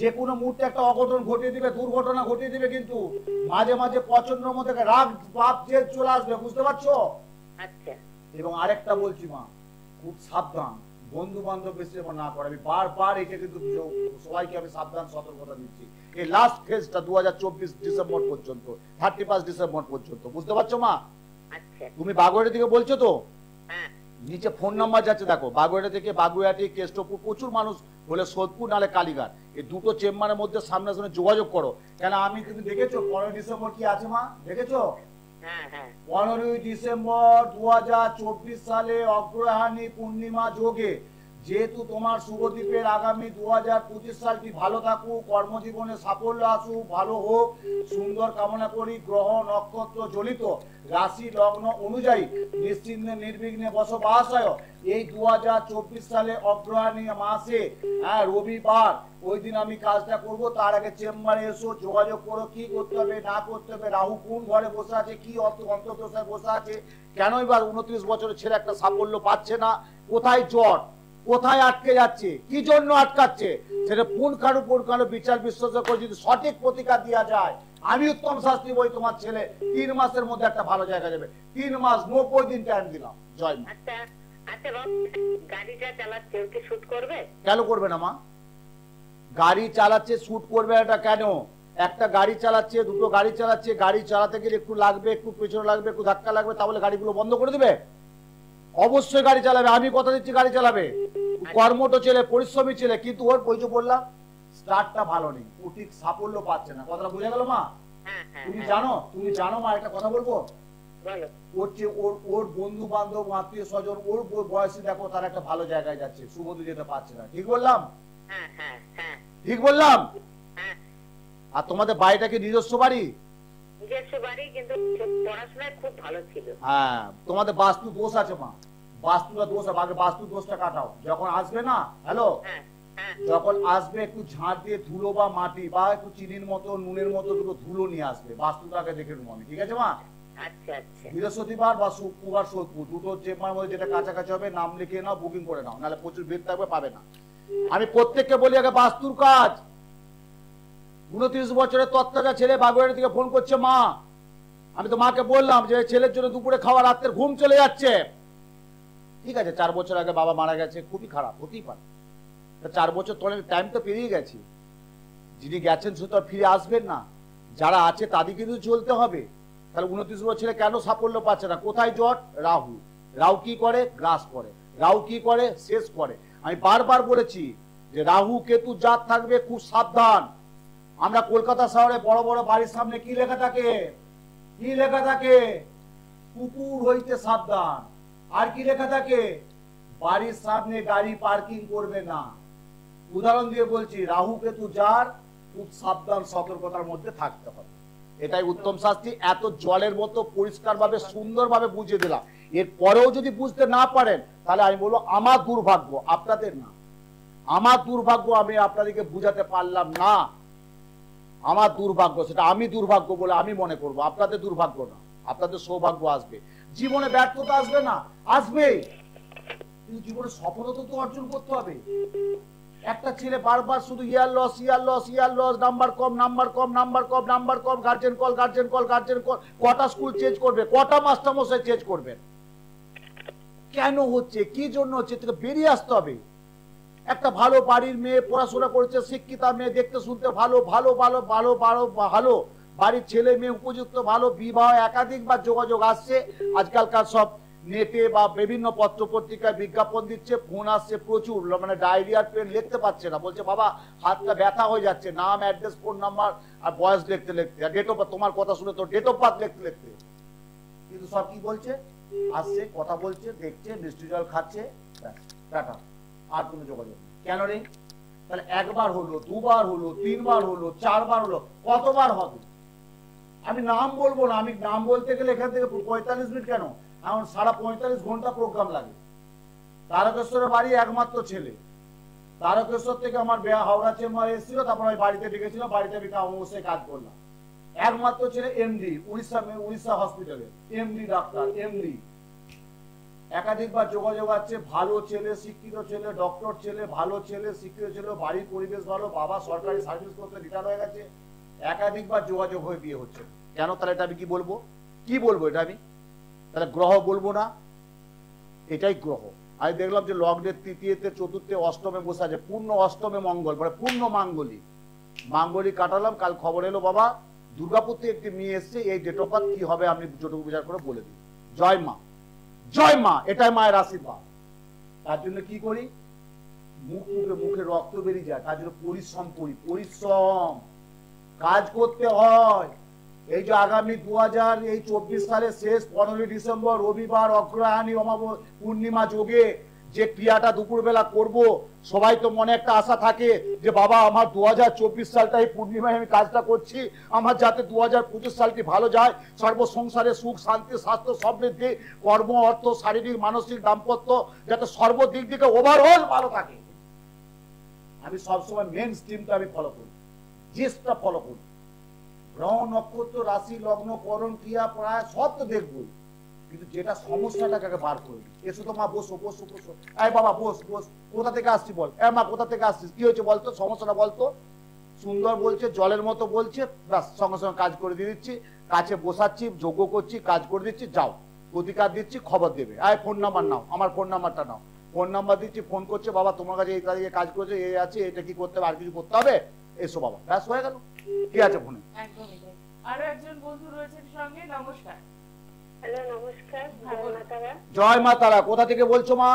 যে কোনো মুহূর্তে একটা অঘটন ঘটিয়ে দিবে, দুর্ঘটনা ঘটিয়ে দিবে, কিন্তু মাঝে মাঝে প্রচন্ডর মধ্যে রাগ ভাব জেদ চলে আসবে, বুঝতে পারছো? আচ্ছা। এবং আরেকটা বলছি মা, খুব সাবধান, বন্ধু বান্ধব বেশি যেমন না করে। আমি বারবার এটা কিন্তু সবাইকে আমি সাবধান সতর্কতা দিচ্ছি। এই লাস্ট ফেজটা 2024 ডিসেম্বর পর্যন্ত, 31 ডিসেম্বর পর্যন্ত, বুঝতে পারছো মা? আচ্ছা। তুমি বাগুয়াটি থেকে বলছো তো? হ্যাঁ নিচে ফোন নাম্বার যাচ্ছে দেখো, বাগুয়াটি থেকে বাগুয়াটি, কেষ্টপুর, প্রচুর মানুষ বলে সোদপুর নালে কালীঘাট, এই দুটো চেম্বারের মধ্যে সামনাসামনি যোগাযোগ করো। কেন আমি, তুমি দেখেছো 15 ডিসেম্বর কি আছে মা? দেখেছো? হ্যাঁ হ্যাঁ 15 ডিসেম্বর 2024 সালে অগ্রহায়ণী পূর্ণিমা যোগে, যেহেতু তোমার শুভদ্বীপের আগামী 2025 সালটি ভালো থাকুক, কর্মজীবনে সাফল্য আসুক, ভালো হোক, সুন্দর কামনা করি। গ্রহ নক্ষত্র জ্বলিত রাশি লগ্ন অনুযায়ী নিশ্চিন্তে নির্বিঘ্নে বসবাস হয়। এই 2024 সালে অগ্রহায়ণী মাসে রবিবার, ওই দিন আমি কাজটা করব। তার আগে চেম্বারে এসো, যোগাযোগ করো, কি করতে হবে না করতে হবে, রাহু কোন ঘরে বসে আছে, কি অন্তর্দশায় বসে আছে, কেন এবার 29 বছরের ছেলে একটা সাফল্য পাচ্ছে না, কোথায় জট, কোথায় আটকে যাচ্ছে, কি জন্য আটকাচ্ছে, সেটা পুনখানু বিচার বিশ্লেষণ করে যদি সঠিক প্রতিকার দেওয়া যায়, আমি উত্তম শাস্ত্রী বই তোমার ছেলে 3 মাসের মধ্যে একটা ভালো জায়গা যাবে। 3 মাস 90 দিন টাইম দিলাম। জয় মা। আচ্ছা আচ্ছা বাবা, গাড়িটা চালাচ্ছে, ওকে শুট করবে? কেন করবে না মা? গাড়ি চালাচ্ছে, শুট করবে এটা কেন? একটা গাড়ি চালাচ্ছে, দুটো গাড়ি চালাচ্ছে, গাড়ি চালাতে গেলে একটু লাগবে, একটু পেছনে লাগবে, একটু ধাক্কা লাগবে, তাহলে গাড়িগুলো বন্ধ করে দিবে? অবশ্যই গাড়ি চালাবে, আমি কথা দিচ্ছি গাড়ি চালাবে। কর্মঠ ছেলে, পরিশ্রমী ছেলে, কিন্তু ওর বই যে বললাম স্টার্টটা ভালো নেই, ও ঠিক সাফল্য পাচ্ছে না। কথাটা বুঝে গেল মা? হ্যাঁ হ্যাঁ তুমি জানো মা, একটা কথা বলবো, বলো। ওর বন্ধু বান্ধব, আত্মীয় স্বজন, ওর বয়সে দেখো তার একটা ভালো জায়গায় যাচ্ছে, শুভদু যেতে পারছে না। ঠিক বললাম? হ্যাঁ হ্যাঁ হ্যাঁ ঠিক বললাম? হ্যাঁ। আর তোমাদের বাড়িটা কি নিজস্ব বাড়ি? নিজস্ব বাড়ি, কিন্তু পড়াশোনায় খুব ভালো ছিল। হ্যাঁ, তোমাদের বাস্তু দোষ আছে মা, বাস্তুটা দোষ আছে, আগে বাস্তু দোষটা কাটাও। যখন আসবে না, হ্যালো, হ্যাঁ হ্যাঁ যখন আসবে একটু ঝাঁট দিয়ে ধুলো বা মাটি বা একটু চিনির মতো নুনের মতো দুটো ধুলো নিয়ে আসবে, বাস্তুটাকে দেখে নেবো আমি, ঠিক আছে মা? আচ্ছা আচ্ছা বৃহস্পতিবার বা শুক্রবার সোদপুর দুটো চেম্বার মধ্যে যেটা কাছাকাছি হবে নাম লিখে নাও, বুকিং করে নাও, নাহলে প্রচুর ভিড় থাকবে, পাবে না। আমি প্রত্যেককে বলি আগে বাস্তুর কাজ। 29 বছরের তত্ত্বটা ছেলে বাগুড়ারি থেকে ফোন করছে, মা আমি তো মাকে বললাম যে ছেলের জন্য দুপুরে খাওয়া, রাতের ঘুম চলে যাচ্ছে। ঠিক আছে, 4 বছর আগে বাবা মারা গেছে, খুবই খারাপ, হতেই পারে। 4 বছর তো টাইম তো পেরিয়ে গেছে, যিনি গেছেন সে তো আর ফিরে আসবেন না, যারা আছে তাদের কিন্তু চলতে হবে। তাহলে 29 বছর ছেলে কেন সাফল্য পাচ্ছে না? কোথায় জট? রাহু। রাহু কি করে? গ্রাস করে। রাহু কি করে? শেষ করে। আমি বারবার বলেছি যে রাহু কেতু জাত থাকবে, খুব সাবধান। আমরা কলকাতা শহরে বড় বড় বাড়ির সামনে কি লেখা থাকে? কি লেখা থাকে? কুকুর হইতে সাবধান। আর কি লেখা থাকে? বাড়ির সামনে গাড়ি পার্কিং করবে না। উদাহরণ দিয়ে বলছি, রাহু কেতু যার, খুব সাবধান, সতর্কতার মধ্যে থাকতে হবে। এটাই উত্তম শাস্তি। এত জলের মতো পরিষ্কার ভাবে সুন্দর ভাবে বুঝিয়ে দিলাম। এর পরেও যদি বুঝতে না পারেন, তাহলে আমি বলবো আমার দুর্ভাগ্য, আপনাদের না। আমার দুর্ভাগ্য, আমি আপনাদেরকে বুঝাতে পারলাম না, আমার দুর্ভাগ্য। সেটা আমি দুর্ভাগ্য বলে আমি মনে করব, আপনাদের দুর্ভাগ্য না। আপনাদের সৌভাগ্য আসবে। জীবনে ব্যর্থতা আসবে না? আসবেই, কিন্তু জীবনে সফলতা তো অর্জন করতে হবে। একটা ছেলে বারবার শুধু year loss, year loss, year loss, number কম, নাম্বার কম, নাম্বার কম, নাম্বার কম, guardian call, guardian call, guardian call. কটা স্কুল চেঞ্জ করবে? কটা মাস্টার মশাই চেঞ্জ করবেন? কেন হচ্ছে? কি জন্য হচ্ছে? থেকে বেরিয়ে আসতে হবে। একটা ভালো বাড়ির মেয়ে, পড়াশোনা করেছে, শিক্ষিতা মেয়ে, দেখতে শুনতে ভালো, ভালো ভালো ভালো ভালো ভালো বাড়ির ছেলে মেয়ে উপযুক্ত, ভালো, বিবাহ একাধিকবার যোগাযোগ আসছে। আজকালকার সব নেটে বা বিভিন্ন পত্র পত্রিকায় বিজ্ঞাপন দিচ্ছে, ফোন আসছে প্রচুর, মানে ডায়রিয়ার পেন লিখতে পারছে না, বলছে বাবা হাতটা ব্যথা হয়ে যাচ্ছে, নাম, অ্যাড্রেস, ফোন নাম্বার আর বয়স লিখতে লিখতে, আর ডেট অফ বার্থ, তোমার কথা শুনে তো ডেট অফ বার্থ লিখতে লিখতে। কিন্তু সব কি বলছে? আসছে, কথা বলছে, দেখছে, মিষ্টি জল খাচ্ছে, টাটা, আর কোনো যোগাযোগ নেই। কেন রে? তাহলে একবার হলো, দুবার হলো, 3 বার হলো, 4 বার হলো, কতবার হবে? আমি নাম বলবো না, আমি নাম বলতে গেলে এখান থেকে 45 মিনিট কেন, এখন সারা 45 ঘন্টা প্রোগ্রাম লাগে। তারকেশ্বরের বাড়ি একমাত্র ছেলে, তারকেশ্বর থেকে আমার হাওড়া চেম্বার এসেছিল, তারপর আমি বাড়িতে ডেকেছিলাম, বাড়িতে আমি অবশ্যই কাজ করলাম। একমাত্র ছেলে, এমডি, উড়িষ্যা হসপিটালে এমডি ডাক্তার, এমডি। একাধিকবার যোগাযোগ আছে, ভালো ছেলে, শিক্ষিত ছেলে, ডক্টর ছেলে, ভালো ছেলে, শিক্ষিত ছেলে, বাড়ির পরিবেশ ভালো, বাবা সরকারি সার্ভিস করতে রিটায়ার হয়ে গেছে, একাধিকবার যোগাযোগ হয়ে বিয়ে হচ্ছে। কেন? তাহলে এটা আমি কি বলবো? কি বলবো এটা আমি? তাহলে গ্রহ বলবো না? এটাই গ্রহ। আমি দেখলাম যে লগ্নের তৃতীয়তে, চতুর্থে, অষ্টমে বসে আছে, পূর্ণ অষ্টমে মঙ্গল, মানে পূর্ণ মাঙ্গলি। মাঙ্গলি কাটালাম, কাল খবর এলো বাবা দুর্গাপুর থেকে একটি মেয়ে এসছে, এই ডেট অফ বার্থ কি হবে আপনি যেটুকু বিচার করে বলে দিন। জয় মা, জয় মা, এটাই মায়ের আশীর্বাদ। তার জন্য কি করি? মুখে রক্ত বেরিয়ে যায়, তার জন্য পরিশ্রম করি, পরিশ্রম কাজ করতে হয়। এই যে আগামী 2024 সালের শেষ 15 ডিসেম্বর রবিবার অগ্রহায়ণী পূর্ণিমা যোগে যে ক্রিয়াটা দুপুরবেলা করব, সবাই তো মনে একটা আশা থাকে যে বাবা আমার 2024 সালটা এই পূর্ণিমায় আমি কাজটা করছি, আমার যাতে 2025 সালটি ভালো যায়, সর্বসংসারে সুখ, শান্তি, স্বাস্থ্য, সমৃদ্ধি, কর্ম, অর্থ, শারীরিক, মানসিক, দাম্পত্য যাতে সর্বদিক থেকে ওভারঅল ভালো থাকে। আমি সবসময় মেন স্ট্রিমটা আমি ফলো করি, জিসটা ফলো করি। গ্রহ, নক্ষত্র, রাশি, লগ্ন, করণ, ক্রিয়া, প্রায় সব তো দেখবই, কিন্তু যেটা সমস্যাটাকে বার করবি। এসো তো মা, বসো বসো বসো, এই বাবা বস বস, কোথা থেকে আসছি বল, এ মা কোথা থেকে আসছিস, কি হয়েছে বলতো, সমস্যাটা বলতো। সুন্দর বলছে, জলের মতো বলছে, ব্যাস সঙ্গে সঙ্গে কাজ করে দিয়ে দিচ্ছি, কাছে বসাচ্ছি, যোগ্য করছি, কাজ করে দিচ্ছি, যাও প্রতিকার দিচ্ছি, খবর দেবে। আয় ফোন নাম্বার নাও, আমার ফোন নাম্বারটা নাও, ফোন নাম্বার দিচ্ছি, ফোন করছে, বাবা তোমার কাছে এই তারিখে কাজ করেছে, এই আছে, এটা কি করতে হবে, আর কিছু করতে হবে, এসো বাবা, ব্যাস হয়ে গেল। কি আছে ফোনে? একদমই তাই। আরো একজন বন্ধু রয়েছেন সঙ্গে, নমস্কার। হ্যালো নমস্কার, জয় মা তারা। জয় মা তারা। কোথা থেকে বলছো মা?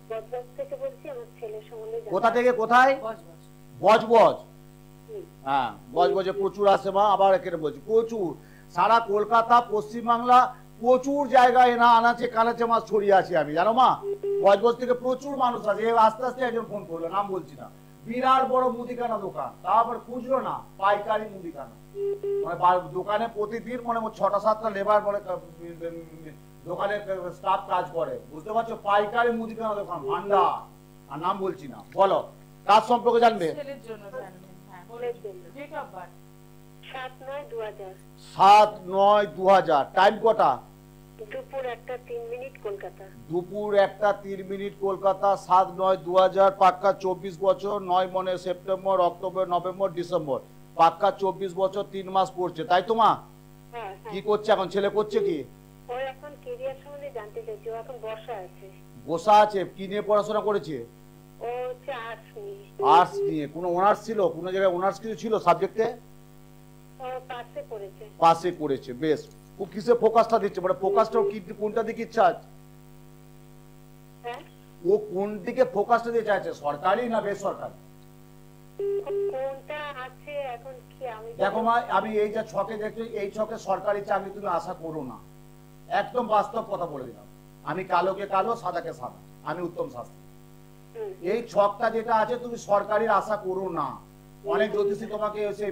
বজবজ থেকে বলছি, আমার ছেলের সম্বন্ধে কোথা থেকে? কোথায়? বজবজ। বজবজ। হ্যাঁ, বজবজে প্রচুর আসে মা, আবার এখানে বলছি প্রচুর, সারা কলকাতা, পশ্চিমবাংলা, প্রচুর জায়গায় না আনাচে কানাচে মাছ ছড়িয়ে আছি আমি, জানো মা। বজবজ থেকে প্রচুর মানুষ আছে। আস্তে আস্তে একজন ফোন করলো, নাম বলছি না, বিরাট বড় মুদিখানা দোকান, তারপর খুচরো না, পাইকারি মুদিখানা, মানে দোকানে প্রতিদিন মানে 6টা-7টা লেবার মানে দোকানে স্টাফ কাজ করে, বুঝতে পারছো? পাইকারি মুদিখানা দোকান, ভান্ডার। আর নাম বলছি না। বলো কাজ সম্পর্কে জানবে? ছেলের জন্য জানবেন। হ্যাঁ, বলেন। Date of birth 7/9/2000, 7/9/2000। টাইম কটা? দুপুর 1:03 কলকাতা। দুপুর 1:03 কলকাতা। 7/9/2000। পাক্কা 24 বছর। 9 মনে সেপ্টেম্বর, অক্টোবর, নভেম্বর, ডিসেম্বর। পাক্কা 24 বছর 3 মাস পড়ছে, তাই তো মা? হ্যাঁ কি হ্যাঁ। করছে এখন? ছেলে করছে কি? ও এখন কেরিয়ার সম্বন্ধে জানতে চাইছে, ও এখন বসা আছে। বসা আছে? কি নিয়ে পড়াশোনা করেছে? ও হচ্ছে আর্টস নিয়ে। আর্টস নিয়ে। কোনো অনার্স ছিল? কোনো জায়গায় অনার্স কিছু ছিল সাবজেক্টে? ও পাশে পড়েছে। পাশে করেছে, বেশ। ও কিসে ফোকাসটা দিচ্ছে, মানে ফোকাসটা কি কোনটা দিকে ইচ্ছা আছে? হ্যাঁ, ও কোন দিকে ফোকাসটা দিয়ে চাইছে, সরকারি না বেসরকারি? কোনটা আছে এখন কি আমি দেখো মা, আমি এই যে ছকে দেখছি, এই ছকে সরকারি চাকরি তুমি আশা করো না, একদম বাস্তব কথা বলে দিলাম। আমি কালোকে কালো, সাদাকে সাদা, আমি উত্তম শাস্ত্রী। এই ছকটা যেটা আছে তুমি সরকারির আশা করো না। অনেক জ্যোতিষী তোমাকে সেই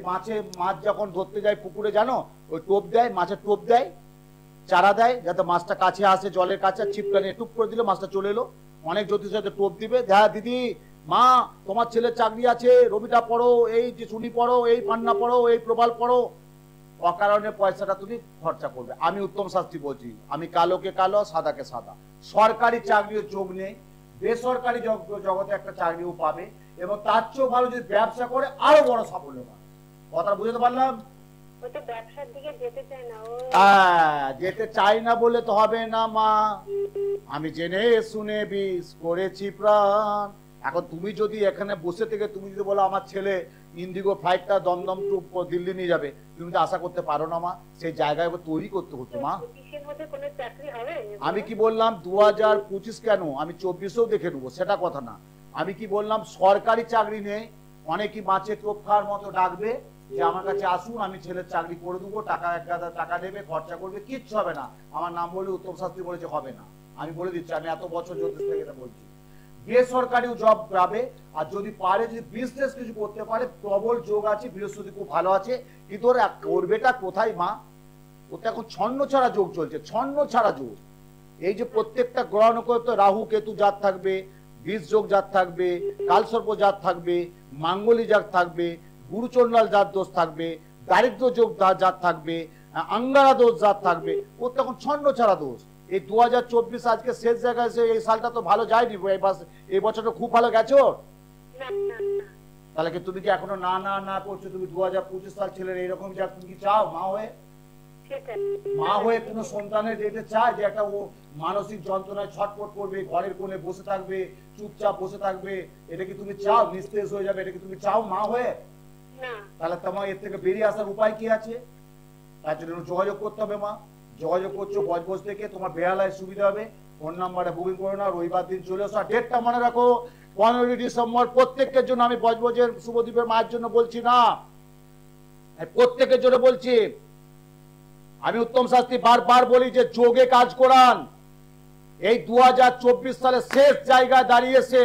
মাছ যখন ধরতে যায় পুকুরে, জানো ওই টোপ দেয়, মাছের টোপ দেয়, চারা দেয় যাতে মাছটা কাছে আসে, জলের কাছে, ছিপটা নিয়ে টুপ করে দিলে মাছটা চলে এলো। অনেক জ্যোতিষী হয়তো টোপ দিবে, হ্যাঁ দিদি মা তোমার ছেলের চাকরি আছে, রবিটা পড়ো, এই যে শুনি পড়ো, এই পান্না পড়ো, এই প্রবাল পড়ো, অকারণে পয়সাটা তুমি খরচা করবে। আমি উত্তম শাস্ত্রী বলছি, আমি কালোকে কালো, সাদাকে সাদা। সরকারি চাকরির যোগ নেই, বেসরকারি জগতে একটা চাকরিও পাবে, এবং তার চেয়েও ভালো যদি ব্যবসা করে আরো বড় সাফল্য পাবে। কথা বুঝতে পারলাম? ও তো ব্যবসার দিকে যেতে চায় না। ও যেতে চাই না বলে তো হবে না মা, আমি জেনে শুনে বিষ করেছি প্রাণ। এখন তুমি যদি এখানে বসে থেকে তুমি যদি বলো আমার ছেলে ইন্ডিগো ফ্লাইটটা দমদম টু দিল্লি নিয়ে যাবে, তুমি তো আশা করতে পারো না মা, সেই জায়গায় তৈরি করতে হতো মা। জ্যোতিষের মধ্যে কোনো চাকরি হবে? আমি কি বললাম 2025 কেন, আমি 24-এও দেখে নেবো, সেটা কথা না। আমি কি বললাম সরকারি চাকরি নেই, অনেকই মাছের টোপ খাওয়ার মতো ডাকবে যে আমার কাছে আসুন, আমি ছেলের চাকরি করে দেবো, টাকা 1,000 টাকা দেবে, খরচা করবে, কিচ্ছু হবে না। আমার নাম বলে উত্তম শাস্ত্রী বলেছে হবে না, আমি বলে দিচ্ছি, আমি এত বছর জ্যোতিষ থেকে এটা বলছি। বেসরকারিও জব পাবে, আর যদি পারে, যদি বিজনেস কিছু করতে পারে, প্রবল যোগ আছে, বৃহস্পতি খুব ভালো আছে, কিন্তু ওর করবেটা কোথায় মা? ওটা এখন ছন্ন ছাড়া যোগ চলছে, ছন্ন ছাড়া যোগ। এই যে প্রত্যেকটা গ্রহ নক্ষত্র, রাহু কেতু জাত থাকবে, বীজ যোগ জাত থাকবে, কালসর্প জাত থাকবে, মাঙ্গলি জাত থাকবে, গুরুচন্ডাল জাত দোষ থাকবে, দারিদ্র যোগ জাত থাকবে, আঙ্গারা দোষ জাত থাকবে, ও তখন ছন্ন ছাড়া দোষ। এই 2024 আজকে শেষ জায়গায়, এই সালটা তো ভালো যায়নি, এই বছরটা খুব ভালো গেছে ওর। না না না। তাহলে কি তুমি কি এখনো না না না করছো? তুমি 2025 সাল ছেলের এইরকম যা তুমি কি চাও মা হয়ে? মা হয়ে কোনো সন্তানের যেতে চায় যে একটা ও মানসিক যন্ত্রণায় ছটফট করবে, ঘরের কোণে বসে থাকবে, চুপচাপ বসে থাকবে, এটা কি তুমি চাও? নিস্তেজ হয়ে যাবে, এটা কি তুমি চাও মা হয়ে? না। তাহলে তোমার এর থেকে বেরিয়ে আসার উপায় কি আছে? তার জন্য যোগাযোগ করতে হবে মা। যোগাযোগ করছো বজবজ থেকে, তোমার বেহালায় সুবিধা হবে, ফোন নাম্বারে বুকিং করো না, রবিবার দিন চলে আসো। ডেটটা মনে রাখো 15 ডিসেম্বর। প্রত্যেকের জন্য, আমি বজবজের শুভদ্বীপের মায়ের জন্য বলছি না, প্রত্যেকের জন্য বলছি। আমি উত্তম শাস্ত্রী বারবার বলি যে যোগে কাজ করান। এই 2024 সালে শেষ জায়গায় দাঁড়িয়েছে।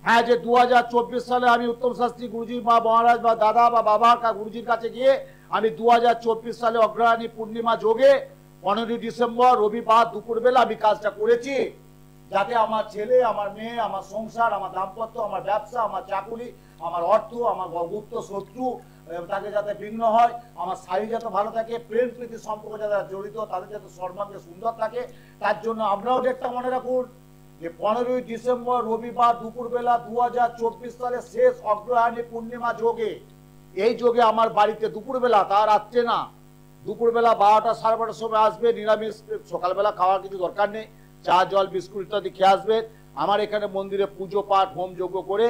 হ্যাঁ, যে 2024 সালে আমি উত্তম শাস্ত্রী গুরুজি বা মহারাজ বা দাদা বা বাবা গুরুজির কাছে গিয়ে আমি 2024 সালে অগ্রহায়ণী পূর্ণিমা যোগে 15 ডিসেম্বর রবিবার দুপুরবেলা আমি কাজটা করেছি, যাতে আমার ছেলে, আমার মেয়ে, আমার সংসার, আমার দাম্পত্য, আমার ব্যবসা, আমার চাকুরি, আমার অর্থ, আমার গুপ্ত শত্রু তাকে যাতে ভিন্ন হয়, আমার শারীর যাতে ভালো থাকে, প্রেম প্রীতি সম্পর্ক যারা জড়িত তাদের যাতে সর্বাঙ্গে সুন্দর থাকে, তার জন্য আমরাও ডেটটা মনে রাখুন যে 15 ডিসেম্বর রবিবার দুপুরবেলা 2024 সালে শেষ অগ্রহায়ণী পূর্ণিমা যোগে, এই যোগে আমার বাড়িতে দুপুরবেলা, তার রাত্রে না, দুপুরবেলা 12টা 12:30 সময় আসবে। নিরামিষ, সকালবেলা খাওয়ার কিছু দরকার নেই, চা জল বিস্কুট ইত্যাদি খেয়ে আসবেন। আমার এখানে মন্দিরে পুজো পাঠ হোম যজ্ঞ করে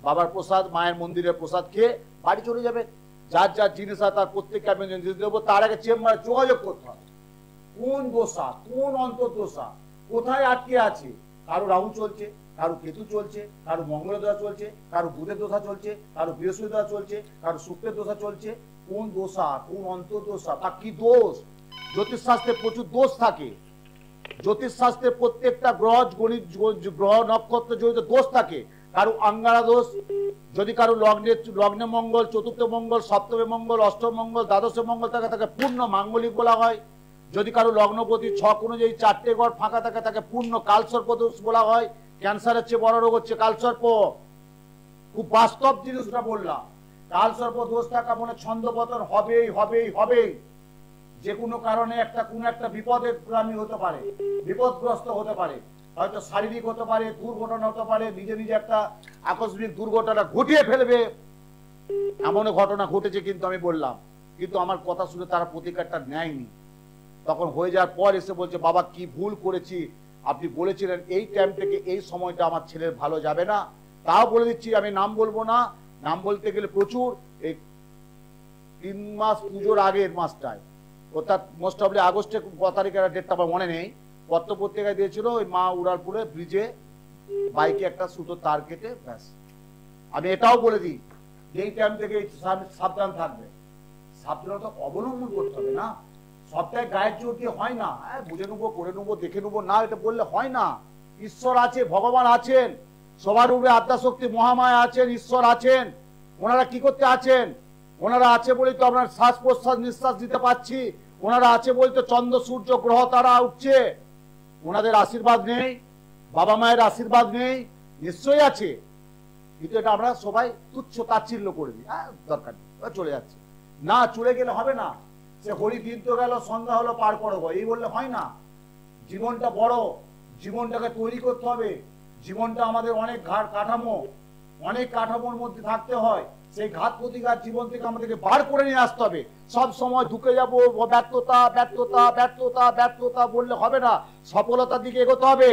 বাবার প্রসাদ, মায়ের মন্দিরের প্রসাদ খেয়ে বাড়ি চলে যাবেন। যার যার জিনিস আছে তার প্রত্যেককে আমি নির্দেশ দেবো। তার আগে চেম্বারে যোগাযোগ করতে হবে, কোন দোষা, কোন অন্তর্দোষা, কোথায় আটকে আছে। কারো রাহু চলছে, কারো কেতু চলছে, কারো মঙ্গল দশা চলছে, কারো বুধের দশা চলছে, কারো বৃহস্পতি দশা চলছে, কারো শুক্রের দশা চলছে। কোন দোষা, কোন অন্তর্দশা, তা কি দোষ? জ্যোতিষ শাস্ত্রে প্রচুর দোষ থাকে। জ্যোতিষ শাস্ত্রে প্রত্যেকটা গ্রহ, গণিত, গ্রহ নক্ষত্র জড়িত দোষ থাকে। কারো আঙ্গারা দোষ, যদি কারো লগ্নে মঙ্গল, চতুর্থ মঙ্গল, সপ্তমে মঙ্গল, অষ্টম মঙ্গল, দ্বাদশে মঙ্গল থাকে তাকে পূর্ণ মাঙ্গলিক বলা হয়। যদি কারো লগ্নপতি ছক অনুযায়ী 4টে ঘর ফাঁকা থাকে তাকে পূর্ণ কালসর্প দোষ বলা হয়। ক্যান্সারের চেয়ে বড় রোগ হচ্ছে কালসর্প। খুব বাস্তব জিনিসটা বললাম। কালসর্প দোষ থাকা মানে ছন্দপতন হবেই হবেই হবেই। যে কোনো কারণে কোনো একটা বিপদগামী হতে পারে, বিপদগ্রস্ত হতে পারে, হয়তো শারীরিক হতে পারে, দুর্ঘটনা হতে পারে, নিজে নিজে একটা আকস্মিক দুর্ঘটনা ঘটিয়ে ফেলবে। এমন ঘটনা ঘটেছে কিন্তু আমি বললাম, কিন্তু আমার কথা শুনে তারা প্রতিকারটা নেয়নি। তখন হয়ে যাওয়ার পর এসে বলছে বাবা কি ভুল করেছি, আপনি বলেছিলেন এই টাইম থেকে এই সময়টা আমার ছেলের ভালো যাবে না। তাও বলে দিচ্ছি, আমি নাম বলবো না, নাম বলতে গেলে প্রচুর। এই 3 মাস পুজোর আগের মাসটায়, অর্থাৎ মোস্ট অফলি আগস্টে তারিখের ডেটটা আমার মনে নেই, পত্র পত্রিকায় দিয়েছিল ওই মা উড়ালপুরে ব্রিজে বাইকে একটা সুতো তার কেটে ব্যাস। আমি এটাও বলে দিই এই টাইম থেকে সাবধান থাকবে। সাবধানতা অবলম্বন করতে হবে না, সবটাই গায়ের জোর দিয়ে হয় না। বুঝে নেবো, করে নেবো, দেখে নেবো না, এটা বললে হয় না। ঈশ্বর আছে, ভগবান আছেন, সবার উপরে আদ্যাশক্তি মহামায়া আছেন, ঈশ্বর আছেন। ওনারা কি করতে আছেন? ওনারা আছে বলেই তো আপনার শ্বাস প্রশ্বাস নিঃশ্বাস দিতে পাচ্ছি। ওনারা আছে বলেই তো চন্দ্র সূর্য গ্রহ তারা উঠছে। ওনাদের আশীর্বাদ নেই, বাবা মায়ের আশীর্বাদ নেই? নিশ্চয়ই আছে, কিন্তু এটা আমরা সবাই তুচ্ছ তাচ্ছিল্য করে দিই। দরকার নেই, চলে যাচ্ছে না, চলে গেলে হবে না। সে হরি দিন তো গেল, সন্ধ্যা হলো, পার করবো এই বললে হয় না। জীবনটা বড়, জীবনটাকে তৈরি করতে হবে। জীবনটা আমাদের অনেক কাঠামো, অনেক কাঠামোর মধ্যে থাকতে হয়। সেই ঘাত প্রতিঘাত জীবন থেকে আমাদেরকে বার করে নিয়ে আসতে হবে। সব সময় ঢুকে যাবো ব্যর্থতা ব্যর্থতা ব্যর্থতা ব্যর্থতা বললে হবে না, সফলতার দিকে এগোতে হবে।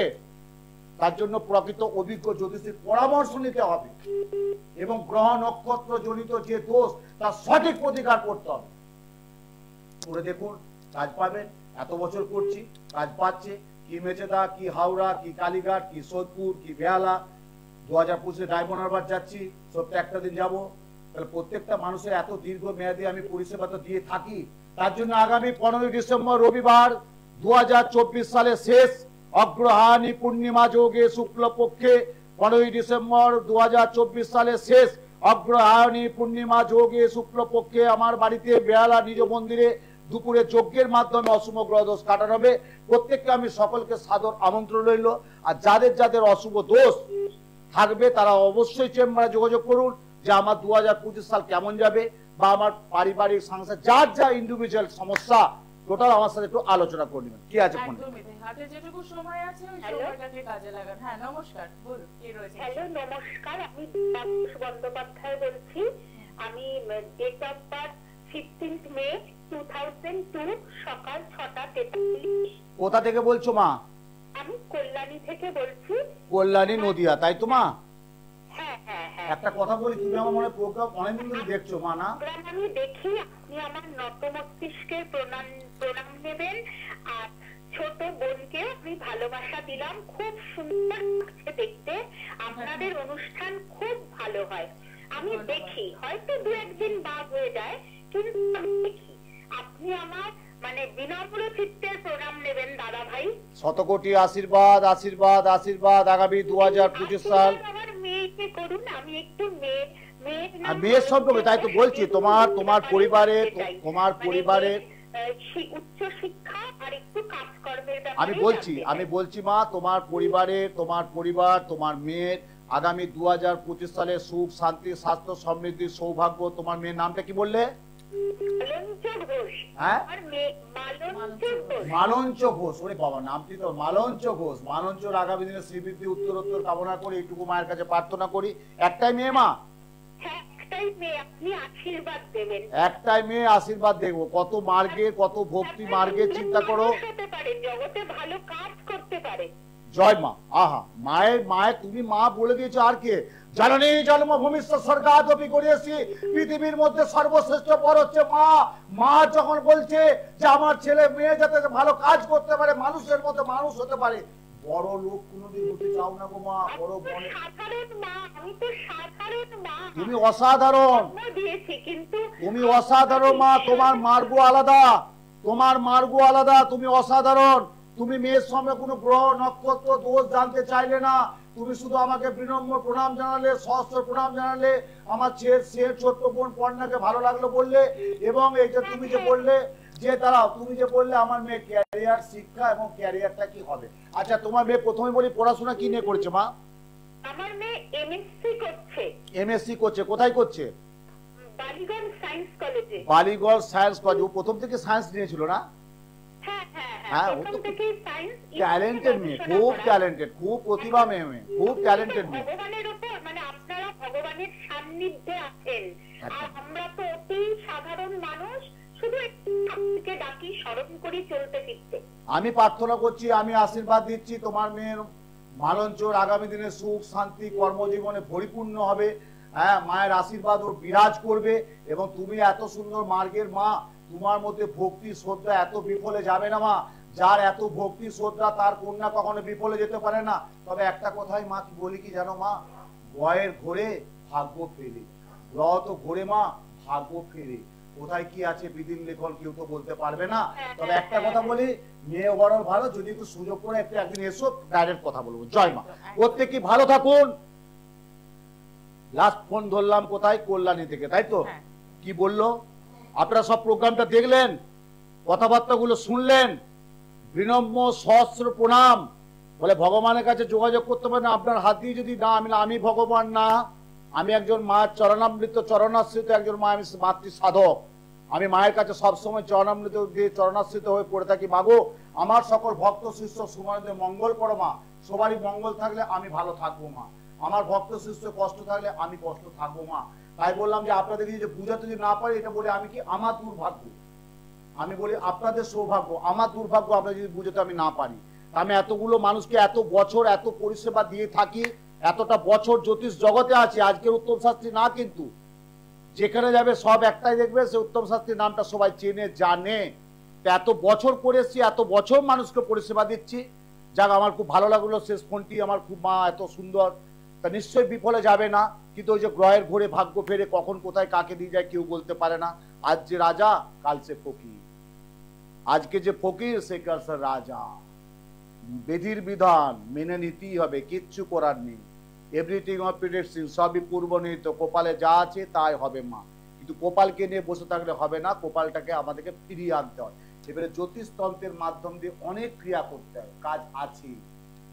তার জন্য প্রকৃত অভিজ্ঞ জ্যোতিষীর পরামর্শ নিতে হবে এবং গ্রহ নক্ষত্র জনিত যে দোষ তার সঠিক প্রতিকার করতে হবে। করে দেখুন, কাজ পাবেন। এত বছর করছি, কাজ পাচ্ছে। কি মেচেদা, কি হাওড়া, কি কালীঘাট, কি সোদপুর, কি বেহালা, 2025 ডায়মন্ড হারবার যাচ্ছি, সপ্তাহে একটা দিন যাবো। তাহলে প্রত্যেকটা মানুষের এত দীর্ঘ মেয়াদে আমি পরিষেবা তো দিয়ে থাকি। তার জন্য আগামী 15 ডিসেম্বর রবিবার 2024 সালে শেষ অগ্রহায়ণী পূর্ণিমা যোগে শুক্লপক্ষে 15 ডিসেম্বর 2024 সালে শেষ অগ্রহায়ণী পূর্ণিমা যোগে শুক্লপক্ষে আমার বাড়িতে বেহালা নিজ মন্দিরে দুপুরে যজ্ঞের মাধ্যমে অশুভ গ্রহ দোষ কাটানো হবে। প্রত্যেককে আমি সকলকে সাদর আমন্ত্রণ রইল। আর যাদের যাদের অশুভ দোষ থাকবে তারা অবশ্যই চেম্বারে যোগাযোগ করুন যে আমার 2025 সাল কেমন যাবে, বা আমার পারিবারিক সংসার যার যা ইন্ডিভিজুয়াল সমস্যা টোটাল আমার সাথে একটু আলোচনা করে নেবেন। কি আছে ফোনে? হাতে যেটুকু সময় আছে ওই সময়টাকে কাজে লাগান। হ্যাঁ নমস্কার, বলুন কি রয়েছে। হ্যালো নমস্কার, আমি বন্দ্যোপাধ্যায় বলছি। আমি ডেট অফ বার্থ 15 মে 2002 সকাল 6:43। কোথা থেকে বলছো মা? আমি কল্যাণী থেকে বলছি। কল্যাণী নদিয়া, তাই তো মা? হ্যাঁ হ্যাঁ হ্যাঁ। একটা কথা বলি, তুমি আমার মনে প্রোগ্রাম অনেকদিন ধরে দেখছো মা না? আমি দেখি, আপনি আমার নত মস্তিষ্কের প্রণাম নেবেন। আর ছোট বোনকে আমি ভালোবাসা দিলাম। খুব সুন্দর লাগছে দেখতে, আপনাদের অনুষ্ঠান খুব ভালো হয়। আমি দেখি, হয়তো 2-1 দিন বাদ হয়ে যায়, কিন্তু আমি দেখি। আপনি আমার মানে বিনম্র চিত্তের প্রণাম নেবেন দাদা ভাই। শতকোটি আশীর্বাদ আশীর্বাদ আশীর্বাদ। আগামী 2025 সাল আমার মেয়েকে করুন, আমি একটু মেয়ের সম্পর্কে তাই তো বলছি, তোমার পরিবারের উচ্চ শিক্ষা আর একটু কাজকর্মের আমি বলছি মা, তোমার পরিবার, তোমার মেয়ের আগামী 2025 সালে সুখ শান্তি স্বাস্থ্য সমৃদ্ধি সৌভাগ্য। তোমার মেয়ের নামটা কি বললে? মালঞ্চ ঘোষ। ওরে বাবা, নামটি তো মালঞ্চ ঘোষ। মালঞ্চর আগামী দিনে শ্রীবৃদ্ধি উত্তরোত্তর কামনা করি, এইটুকু মায়ের কাছে প্রার্থনা করি। একটাই মেয়ে মা? একটাই মেয়ে, আশীর্বাদ দেখবো। কত মার্গের, কত ভক্তি মার্গের চিন্তা করো। জয় মা। আহা, মায়ের তুমি মা বলে দিয়েছো, আর কে? জননী জন্মভূমিষ্ঠ স্বর্গাদপি করিয়েছি, পৃথিবীর মধ্যে সর্বশ্রেষ্ঠ পর হচ্ছে মা। মা যখন বলছে যে আমার ছেলে মেয়ে যাতে ভালো কাজ করতে পারে, মানুষের মতো মানুষ হতে পারে, বড় লোক কোনোদিন হতে চাও না গো মা। বড় তুমি অসাধারণ, তুমি অসাধারণ মা। তোমার মার্গ আলাদা, তুমি অসাধারণ। তুমি মেয়ের সামনে কোনো গ্রহ নক্ষত্র দোষ জানতে চাইলে না, তুমি শুধু আমাকে বিনম্র প্রণাম জানালে, সহস্র প্রণাম জানালে, আমার সে ছোট্ট বোন পর্ণাকে ভালো লাগলো বললে, এবং এই যে তুমি যে বললে যে দাঁড়াও, তুমি যে বললে আমার মেয়ে ক্যারিয়ার, শিক্ষা এবং ক্যারিয়ারটা কি হবে। আচ্ছা তোমার মেয়ে প্রথমে বলি পড়াশোনা কি নিয়ে করেছে মা? আমার মেয়ে এমএসসি করছে। এমএসসি করছে, কোথায় করছে? বালিগঞ্জ সায়েন্স কলেজে। Ballygunge science college. ও প্রথম থেকে সায়েন্স নিয়েছিল না? হ্যাঁ, প্রথম থেকেই সায়েন্স। ট্যালেন্টেড মেয়ে, খুব ট্যালেন্টেড, খুব প্রতিভা মেয়ে, খুব ট্যালেন্টেড মেয়ে। ভগবানের উপর মানে আপনারা ভগবানের সান্নিধ্যে আছেন, আর আমরা তো অতি সাধারণ মানুষ, শুধু একটু ডাকি স্মরণ করি চলতে ফিরতে। আমি প্রার্থনা করছি, আমি আশীর্বাদ দিচ্ছি তোমার মেয়ের মালঞ্চর আগামী দিনে সুখ শান্তি কর্মজীবনে পরিপূর্ণ হবে। হ্যাঁ, মায়ের আশীর্বাদ ওর বিরাজ করবে, এবং তুমি এত সুন্দর মার্গের মা, তোমার মধ্যে ভক্তি শ্রদ্ধা এত বিফলে যাবে না মা। যার এত ভক্তি শ্রদ্ধা তার কন্যা কখনো বিফলে যেতে পারে না। তবে একটা কথাই মা কি বলি কি জানো মা, গ্রহের ঘোরে ভাগ্য ফেরে, গ্রহ তো ঘোরে মা, ভাগ্য ফেরে, কোথায় কি আছে বিধির লেখন কেউ তো বলতে পারবে না। তবে একটা কথা বলি, মেয়ে বড় ভালো, যদি একটু সুযোগ করে একটু একদিন এসো, ডাইরেক্ট কথা বলবো। জয় মা, প্রত্যেকে ভালো থাকুন। লাস্ট ফোন ধরলাম কোথায়? কল্যাণী থেকে, তাই তো? কি বললো? আপনারা সব প্রোগ্রামটা দেখলেন, কথাবার্তাগুলো শুনলেন, বিনম্র সহস্র প্রণাম বলে ভগবানের কাছে যোগাযোগ করতে পারেন। আপনার হাত দিয়ে যদি না আমি ভগবান না, আমি একজন মায়ের চরণামৃত চরণাশ্রিত একজন মা, আমি মাতৃ সাধক। আমি মায়ের কাছে সবসময় চরণামৃত দিয়ে চরণাশ্রিত হয়ে পড়ে থাকি। মাগো, আমার সকল ভক্ত শিষ্য সুমানদের মঙ্গল করো মা, সবারই মঙ্গল থাকলে আমি ভালো থাকবো মা, আমার ভক্ত শিষ্য কষ্ট থাকলে আমি কষ্ট থাকবো মা। তাই বললাম যে আপনাদের যে বুঝাতে যদি না পারি, এটা বলে আমি কি আমার দুর্ভাগ্য, আমি বলি আপনাদের সৌভাগ্য, আমার দুর্ভাগ্য আপনারা যদি বুঝাতে আমি না পারি। আমি এতগুলো মানুষকে এত বছর এত পরিষেবা দিয়ে থাকি, এতটা বছর জ্যোতিষ জগতে আছে। আজকের উত্তম শাস্ত্রী না, কিন্তু যেখানে যাবে সব একটাই দেখবে, সে উত্তম শাস্ত্রীর নামটা সবাই চেনে জানে। এত বছর করে এসছি, এত বছর মানুষকে পরিষেবা দিচ্ছি। যাক, আমার খুব ভালো লাগলো শেষ ফোনটি, আমার খুব মা এত সুন্দর, তা নিশ্চয়ই বিফলে যাবে না। কিন্তু ওই যে গ্রহের ঘোরে ভাগ্য ফেরে, কখন কোথায় কাকে দিয়ে যায় কেউ বলতে পারে না। আজ যে রাজা কাল সে ফকির, আজকে যে ফকির সে কাল সে রাজা। বিধির বিধান মেনে নিতেই হবে, কিচ্ছু করার নেই। এভরিথিং অফ প্রিডিকশন, সবই পূর্ব নিহিত, কপালে যা আছে তাই হবে মা। কিন্তু কপালকে নিয়ে বসে থাকলে হবে না, কপালটাকে আমাদেরকে ফিরিয়ে আনতে হয়। এবারে জ্যোতিষতন্ত্রের মাধ্যম দিয়ে অনেক ক্রিয়া করতে হয়, কাজ আছে।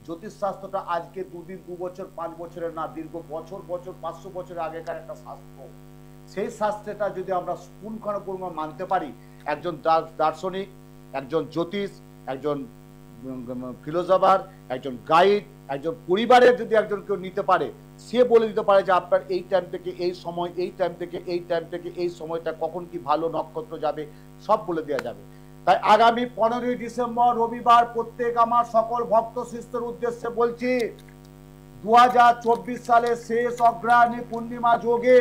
জ্যোতিষ শাস্ত্রটা আজকে 2 দিন 2 বছর 5 বছরের না, দীর্ঘ বছর 500 বছর আগেকার একটা শাস্ত্র। সেই শাস্ত্রটা যদি আমরা পুঙ্খানুপুঙ্খ মানতে পারি, একজন দার্শনিক, একজন জ্যোতিষ, একজন ফিলোসফার, একজন গাইড, একজন পরিবারের যদি একজন কেউ নিতে পারে, সে বলে দিতে পারে যে আপনার এই টাইম থেকে এই সময়, এই টাইম থেকে এই টাইম থেকে এই সময়টা কখন কি ভালো নক্ষত্র যাবে, সব বলে দেওয়া যাবে। তাই আগামী 15ই ডিসেম্বর রবিবার প্রত্যেক আমার সকল ভক্ত শিষ্যের উদ্দেশ্যে বলছি, 2024 সালের শেষ অগ্রহায়ণী পূর্ণিমা যোগে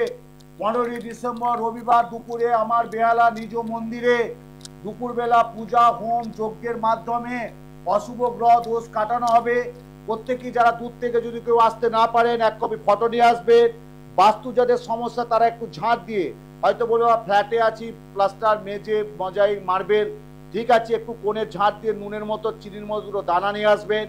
15ই ডিসেম্বর রবিবার দুপুরে আমার বেহালা নিজ মন্দিরে দুপুরবেলা পূজা হোম যজ্ঞের মাধ্যমে অশুভ গ্রহ দোষ কাটানো হবে। প্রত্যেকেই যারা দূর থেকে যদি কেউ আসতে না পারেন, 1 কপি ফটো নিয়ে আসবেন। বাস্তু যাদের সমস্যা তারা একটু ঝাঁট দিয়ে, হয়তো বলবো ফ্ল্যাটে আছি, প্লাস্টার মেঝে মজাই মার্বেল, ঠিক আছে, একটু কোণে ঝাঁট দিয়ে নুনের মতো চিনির মতো দুটো দানা নিয়ে আসবেন,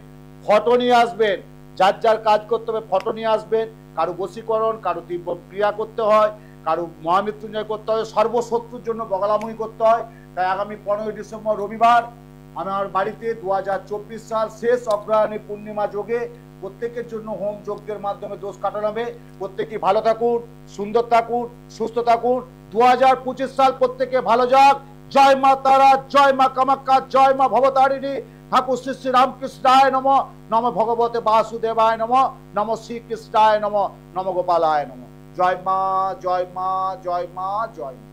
ফটো নিয়ে আসবেন। যার যার কাজ করতে হবে ফটো নিয়ে আসবেন। কারো বশীকরণ, কারো তীব্র ক্রিয়া করতে হয়, কারো মহামৃত্যুঞ্জয় করতে হয়, সর্বশত্রুর জন্য বগলামুখী করতে হয়। তাই আগামী 15ই ডিসেম্বর রবিবার আমার বাড়িতে 2024 সাল শেষ অগ্রহায়ণী পূর্ণিমা যোগে প্রত্যেকের জন্য হোম যজ্ঞের মাধ্যমে দোষ কাটানো হবে। প্রত্যেকে ভালো থাকুন, সুন্দর থাকুন, সুস্থ থাকুন। 2025 সাল প্রত্যেকে ভালো যাক। জয় মা তারা, জয় মা কামাখ্যা, জয় মা ভবতারিণী। ঠাকুর শ্রী শ্রী রামকৃষ্ণায় নম, নম ভগবতে বাসুদেবায় নম, নম শ্রীকৃষ্ণায় নম, নম গোপালায় নম। জয় মা, জয় মা, জয় মা, জয় মা।